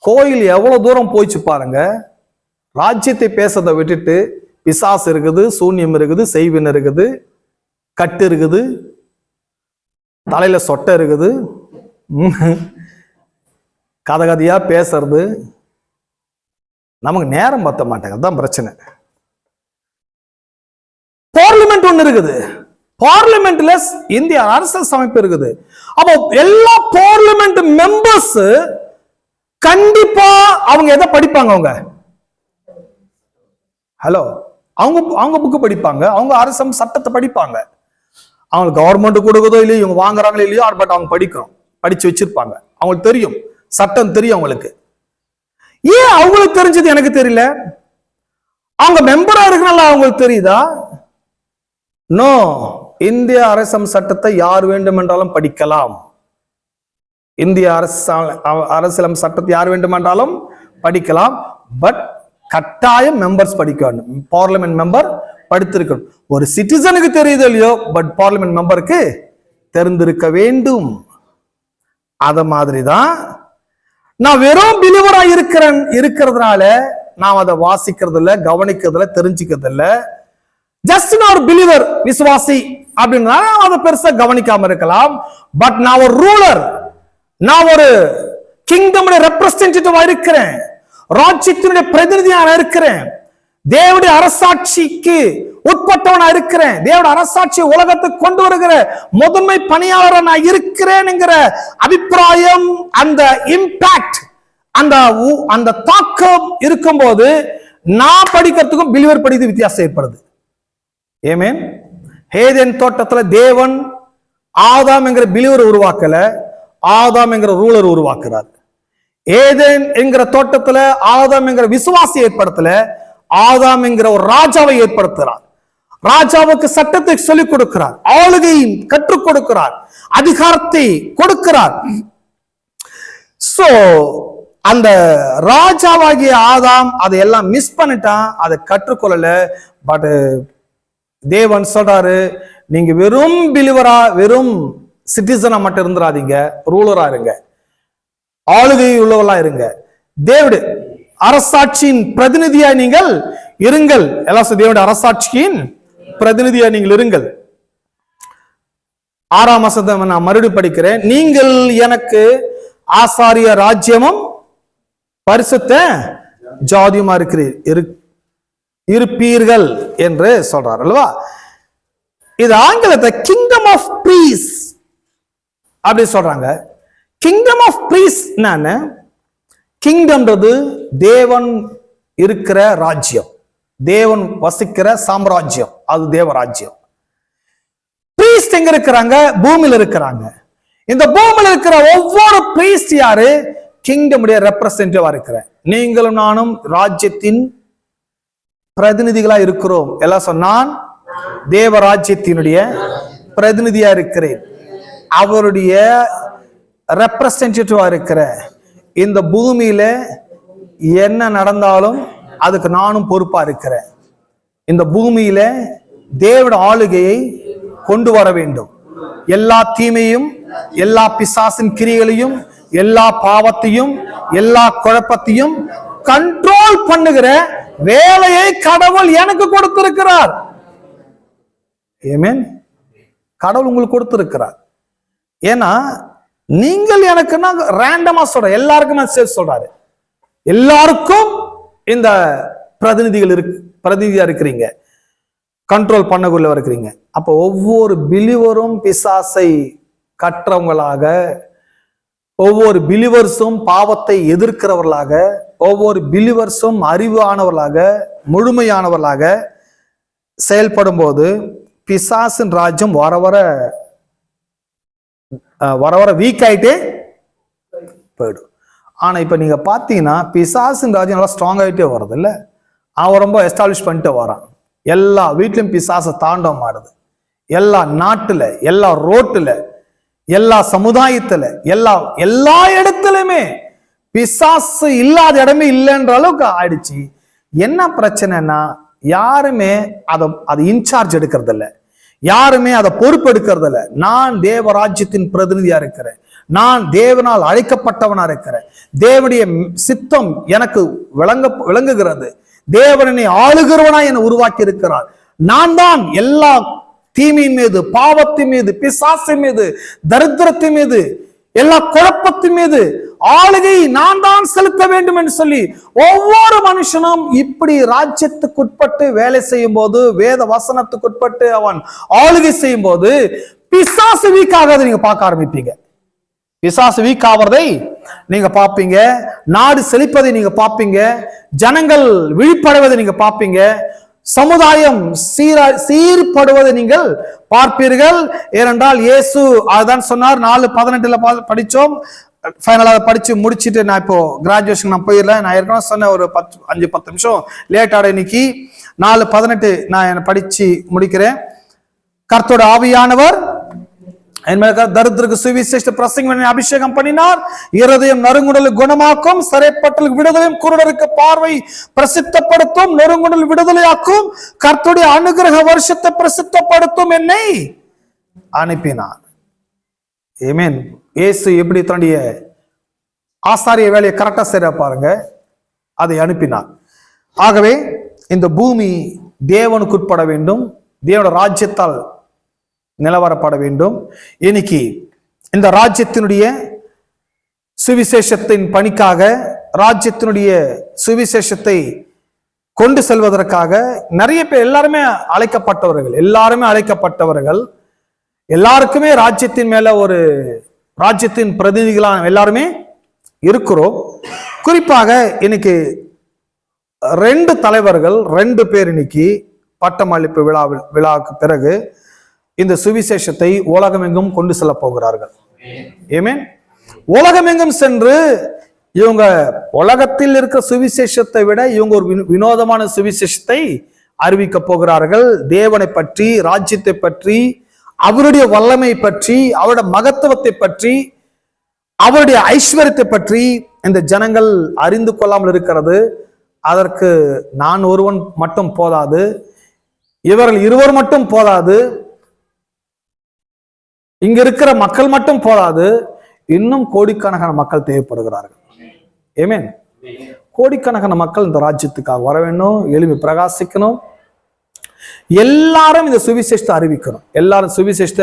கோயில் எவ்வளவு தூரம் போயிச்சு பாருங்க. ராஜ்யத்தை பேசுறதை விட்டுட்டு பிசாசு இருக்குது, சூன்யம் இருக்குது, செய்வின் இருக்குது, கட்டு இருக்குது, தலையில சொட்டை இருக்குது, கதை கதையா பேசுறது. நமக்கு நேரம் பத்த மாட்டாங்க, அதுதான் பிரச்சனை. பார்லிமெண்ட் ஒண்ணு இருக்குது. பார்லிமெண்ட்ல இந்திய அரசியல் அமைப்பு இருக்குது. அப்போ எல்லா பார்லிமெண்ட் மெம்பர்ஸ் கண்டிப்பா அவங்க எதை படிப்பாங்க? அவங்க ஹலோ, அவங்க புக்கு படிப்பாங்க, அவங்க அரசு சட்டத்தை படிப்பாங்க. அவங்க கவர்மெண்ட் கொடுக்குதோ இல்லையோ, இவங்க வாங்குறாங்களோ இல்லையோ, பட் அவங்க படிச்சு வச்சிருப்பாங்க. அவங்களுக்கு தெரியும், சட்டம் தெரியும் அவங்களுக்கு. ஏன் அவங்களுக்கு தெரிஞ்சது எனக்கு தெரியல? அவங்க மெம்பரா இருக்கனால அவங்களுக்கு தெரியுதா? நோ, இந்திய அரசியல் சட்டத்தை யார் வேண்டும் என்றாலும் படிக்கலாம். இந்திய அரசியல் சட்டத்தை யார் வேண்டுமென்றாலும் படிக்கலாம். பட் கட்டாயம் மெம்பர்ஸ் படிக்க வேண்டும். பார்லிமெண்ட் மெம்பர் படித்திருக்கணும். ஒரு சிட்டிசனுக்கு தெரியுது இல்லையோ, பட் பார்லிமெண்ட் மெம்பருக்கு தெரிந்திருக்க வேண்டும். அத மாதிரிதான் நான் வெறும் பிலிவரா இருக்கிறதுனால நான் அதை வாசிக்கிறது இல்ல, கவனிக்கிறது இல்ல, தெரிஞ்சுக்கிறது இல்ல. ஜஸ்ட் நான் ஒரு பிலிவர், விசுவாசி அப்படின்னா அதை பெருசா கவனிக்காம இருக்கலாம். பட் நான் ஒரு ரூலர், நான் ஒரு கிங்டம் ரெப்ரசன்டேட்டிவா இருக்கிறேன், ராஜ்யத்தினுடைய பிரதிநிதியாக இருக்கிறேன், தேவனுடைய அரசாட்சிக்கு உட்பட்டவனா இருக்கிறேன், தேவனுடைய அரசாட்சி உலகத்துக்கு கொண்டு வருகிற முதன்மை பணியாளர் நான் இருக்கிறேன்ங்கிற அபிப்பிராயம், அந்த இம்பாக்ட், அந்த தாக்கம் இருக்கும்போது நான் படிக்கிறதுக்கும் பிலிவர் படிக்கிறது வித்தியாசம் ஏற்படுது. ஏமேன். ஏதேன் தோட்டத்துல தேவன் ஆதாம் என்கிற பிலிவர் உருவாக்கல, ஆதாம் என்கிற ரூலர் உருவாக்குறார். ஏதேன் என்கிற தோட்டத்துல ஆதாம் என்கிற விசுவாசி ஏற்படுத்தல, ஆதாம் என்கிற ஒரு ராஜாவை ஏற்படுத்துகிறார். ராஜாவுக்கு சட்டத்தை சொல்லிக் கொடுக்கிறார், ஆளுகையை கற்றுக் கொடுக்கிறார், அதிகாரத்தை கொடுக்கிறார். சோ அந்த ராஜாவாகிய ஆதாம் அதையெல்லாம் மிஸ் பண்ணிட்டான், அதை கற்றுக்கொள்ளல. பட் தேவன் சொல்றாரு, நீங்க வெறும் பிலிவரா, வெறும் சிட்டிசனா மட்டும் இருந்துராதீங்க, ரூலரா இருங்க, ஆளுகை உள்ளவர்களா இருங்க, தேவனுடைய அரசாட்சியின் பிரதிநிதியா நீங்கள் இருங்கள். எல்லாம் தேவனுடைய அரசாட்சியின் பிரதிநிதியா நீங்கள் இருங்கள். 6ஆம் வசனத்தை நான் மறுபடியும் படிக்கிறேன். நீங்கள் எனக்கு ஆசாரிய ராஜ்யமும் பரிசுத்த ஜாதியுமா இருப்பீர்கள் என்று சொல்றார் அல்லவா? இது ஆங்கிலத்தை கிங்டம் ஆஃப் பிரீஸ் அப்படி சொல்றாங்க. கிங்டம் ஆஃப் பிரீஸ் என்ன? கிங்டம்ன்றது தேவன் இருக்கிற ராஜ்யம், தேவன் வசிக்கிற சாம்ராஜ்யம், அது தேவராஜ்யம். பிரீஸ்ட் எங்க இருக்கிறாங்க? பூமியில இருக்கிறாங்க. இந்த பூமியில இருக்கிற ஒவ்வொரு பிரீஸ்ட் யாரு? கிங்டம் ரெப்ரசன்டேட்டிவா இருக்கிற நீங்களும் நானும் ராஜ்யத்தின் பிரதிநிதிகளா இருக்கிறோம். எல்லாம் சொன்னான், தேவராஜ்யத்தினுடைய பிரதிநிதியா இருக்கிறேன், அவருடைய ரெப்ரசன்டேட்டிவா இருக்கிற. இந்த பூமியில என்ன நடந்தாலும் அதுக்கு நானும் பொறுப்பா இருக்கிறேன். இந்த பூமியில தேவனுடைய ஆளுகையை கொண்டு வர வேண்டும். எல்லா தீமையும், எல்லா பிசாசின் கிரியைகளையும், எல்லா பாவத்தையும், எல்லா குழப்பத்தையும் கண்ட்ரோல் பண்ணுகிற வேலையை கடவுள் எனக்கு கொடுத்திருக்கிறார். ஆமென். கடவுள் உங்களுக்கு கொடுத்திருக்கிறார். ஏன்னா நீங்கள் எனக்குன்னா ரேண்டமா சொல்ற, எல்லாருக்குமே சொல்றாரு, எல்லாருக்கும் இந்த பிரதிநிதியா இருக்கிறீங்க, கண்ட்ரோல் பண்ணக்குள்ள இருக்கிறீங்க. அப்போ ஒவ்வொரு பிலிவரும் பிசாசை கற்றவங்களாக, ஒவ்வொரு பிலிவர்ஸும் பாவத்தை எதிர்க்கிறவர்களாக, ஒவ்வொரு பிலிவர்ஸும் அறிவானவர்களாக, முழுமையானவர்களாக செயல்படும் போது பிசாசின் ராஜ்யம் வர வர வீக் ஆயிட்டே போயிடும். ஆனா இப்ப நீங்க பாத்தீங்கன்னா பிசாசின் ராஜ்யம் நல்லா ஸ்ட்ராங் ஆகிட்டே வர்றது இல்ல, அவன் ரொம்ப எஸ்டாப்ளிஷ் பண்ணிட்டு வரான். எல்லா வீட்லயும் பிசாசை தாண்டவம் ஆடுது. எல்லா நாட்டுல, எல்லா ரோட்டுல, எல்லா சமுதாயத்துல, எல்லா இடத்துலயுமே பிசாசு இல்லாத இடமே இல்லைன்ற அளவுக்கு ஆயிடுச்சு. என்ன பிரச்சனைனா யாருமே அதை இன்சார்ஜ் எடுக்கிறது இல்லை, யாருமே அதை பொறுப்பு எடுக்கிறது இல்லை. நான் தேவராஜ்யத்தின் பிரதிநிதியா இருக்கிறேன், நான் தேவனால் அழைக்கப்பட்டவனா இருக்கிறேன், தேவனுடைய சித்தம் எனக்கு விளங்குகிறது, தேவனை ஆளுகிறவனா என்னை உருவாக்கி இருக்கிறார், நான் தான் எல்லா தீமையின் மீது, பாவத்தின் மீது, பிசாசின் மீது, தரித்திரத்தின் மீது, எல்லா குழப்பத்தின் மீது ஆளுகை நான் தான் செலுத்த வேண்டும் என்று சொல்லி ஒவ்வொரு மனுஷனும் இப்படி ராஜ்யத்துக்குட்பட்டு வேலை செய்யும் போது, வேத வசனத்துக்குட்பட்டு அவன் ஆளுகை செய்யும் போது பிசாசு வீக் ஆகாத நீங்க பார்க்க ஆரம்பிப்பீங்க. பிசாசு வீக் ஆவறதை நீங்க பார்ப்பீங்க, நாடு செழிப்பதை நீங்க பார்ப்பீங்க, ஜனங்கள் விழிப்படைவதை நீங்க பார்ப்பீங்க, சமுதாயம் சீர்படுவதை நீங்கள் பார்ப்பீர்கள். ஏனென்றால் இயேசு அதுதான் சொன்னார். 4:18 படிச்சோம். ஃபைனலாக படிச்சு முடிச்சுட்டு நான் இப்போ கிராஜுவேஷன் நான் போயிடல. நான் ஏற்கனவே சொன்ன ஒரு 5-10 நிமிஷம் லேட் ஆட இன்னைக்கு. 4:18 நான் படிச்சு முடிக்கிறேன். கர்த்தரோட ஆவியானவர் தரித்திரருக்கு சுவிசேஷ பிரசங்கம் அபிஷேகம் பண்ணினார். இருதயம் நறுங்குடல் குணமாக்கும், சிறைப்பட்டலுக்கு விடுதலையும், குருடருக்கு பார்வை பிரசித்தப்படுத்தும், நறுங்குடல் விடுதலையாக்கும், கர்த்தருடைய அனுகிரக வருஷத்தை பிரசித்தப்படுத்தும் என்னை அனுப்பினார். ஆமென். இயேசு எப்படி தன்னுடைய ஆசாரிய வேலையை கரெக்டா செய்ய பாருங்க, அதை அனுப்பினார். ஆகவே இந்த பூமி தேவனுக்கு உட்பட வேண்டும், தேவனுடைய ராஜ்யத்தால் நிலவரப்பட வேண்டும். இன்னைக்கு இந்த ராஜ்யத்தினுடைய சுவிசேஷத்தின் பணிக்காக, ராஜ்யத்தினுடைய சுவிசேஷத்தை கொண்டு செல்வதற்காக நிறைய பேர், எல்லாருமே அழைக்கப்பட்டவர்கள், எல்லாருக்குமே ராஜ்யத்தின் மேல ஒரு ராஜ்யத்தின் பிரதிநிதிகளாக எல்லாருமே இருக்கிறோம். குறிப்பாக இன்னைக்கு 2 தலைவர்கள், 2 பேர் இன்னைக்கு பட்டமளிப்பு விழாவுக்கு பிறகு இந்த சுவிசேஷத்தை உலகமெங்கும் கொண்டு செல்ல போகிறார்கள். ஆமென். உலகமெங்கும் சென்று இவங்க உலகத்தில் இருக்கிற சுவிசேஷத்தை விட இவங்க ஒரு வினோதமான சுவிசேஷத்தை அறிவிக்க போகிறார்கள். தேவனை பற்றி, ராஜ்யத்தை பற்றி, அவருடைய வல்லமை பற்றி, அவருடைய மகத்துவத்தை பற்றி, அவருடைய ஐஸ்வர்யத்தை பற்றி இந்த ஜனங்கள் அறிந்து கொள்ளாமல் இருக்கிறது. அதற்கு நான் ஒருவன் மட்டும் போதாது, இவர்கள் இருவர் மட்டும் போதாது, இங்க இருக்கிற மக்கள் மட்டும் போதாது, இன்னும் கோடிக்கணக்கான மக்கள் தேவைப்படுகிறார்கள். ஆமென். கோடிக்கணக்கான மக்கள் இந்த ராஜ்யத்துக்காக வர வேண்டும், எழுப்பி பிரகாசிக்கணும். எல்லாரும் இந்த சுவிசேஷத்தை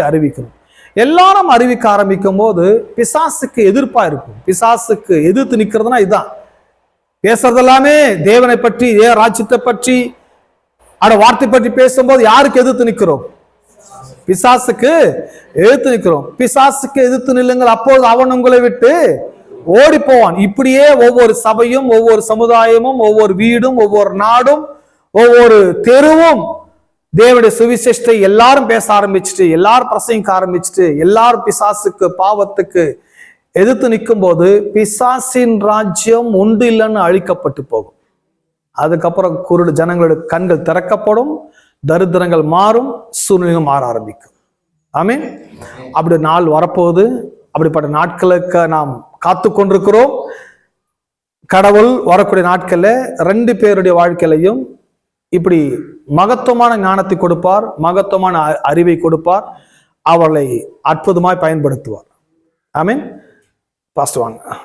அறிவிக்கணும், எல்லாரும் அறிவிக்க ஆரம்பிக்கும் போது பிசாசுக்கு எதிர்ப்பா இருக்கும். பிசாசுக்கு எதிர்த்து நிக்கிறதுனா இதுதான். பேசுறது எல்லாமே தேவனை பற்றி, ராஜ்யத்தை பற்றி, வார்த்தை பற்றி பேசும்போது யாருக்கு எதிர்த்து நிற்கிறோம்? பிசாசுக்கு எதிர்த்து நிற்கிறோம். பிசாசுக்கு எதிர்த்து நில்லுங்கள், அப்போது அவன் உங்களை விட்டு ஓடி போவான். இப்படியே ஒவ்வொரு சபையும், ஒவ்வொரு சமுதாயமும், ஒவ்வொரு வீடும், ஒவ்வொரு நாடும், ஒவ்வொரு தெருவும் தேவனுடைய சுவிசேஷத்தை எல்லாரும் பேச ஆரம்பிச்சுட்டு, எல்லாரும் பிரசங்கிக்க ஆரம்பிச்சுட்டு, எல்லாரும் பிசாசுக்கு, பாவத்துக்கு எதிர்த்து நிற்கும் போது பிசாசின் ராஜ்யம் உண்டு இல்லைன்னு அழிக்கப்பட்டு போகும். அதுக்கப்புறம் குருடு ஜனங்களுடைய கண்கள் திறக்கப்படும், தரித்திரங்கள் மாறும், சூழ்நிலைகள் மாற ஆரம்பிக்கும். ஆமென். அப்படி நாள் வரப்போகுது. அப்படிப்பட்ட நாட்களுக்கு நாம் காத்து கொண்டிருக்கிறோம். கடவுள் வரக்கூடிய நாட்கள்ல 2 பேருடைய வாழ்க்கையிலையும் இப்படி மகத்துவமான ஞானத்தை கொடுப்பார், மகத்துவமான அறிவை கொடுப்பார், அவர்களை அற்புதமாய் பயன்படுத்துவார். ஆமென். பாஸ்டர் வாங்க.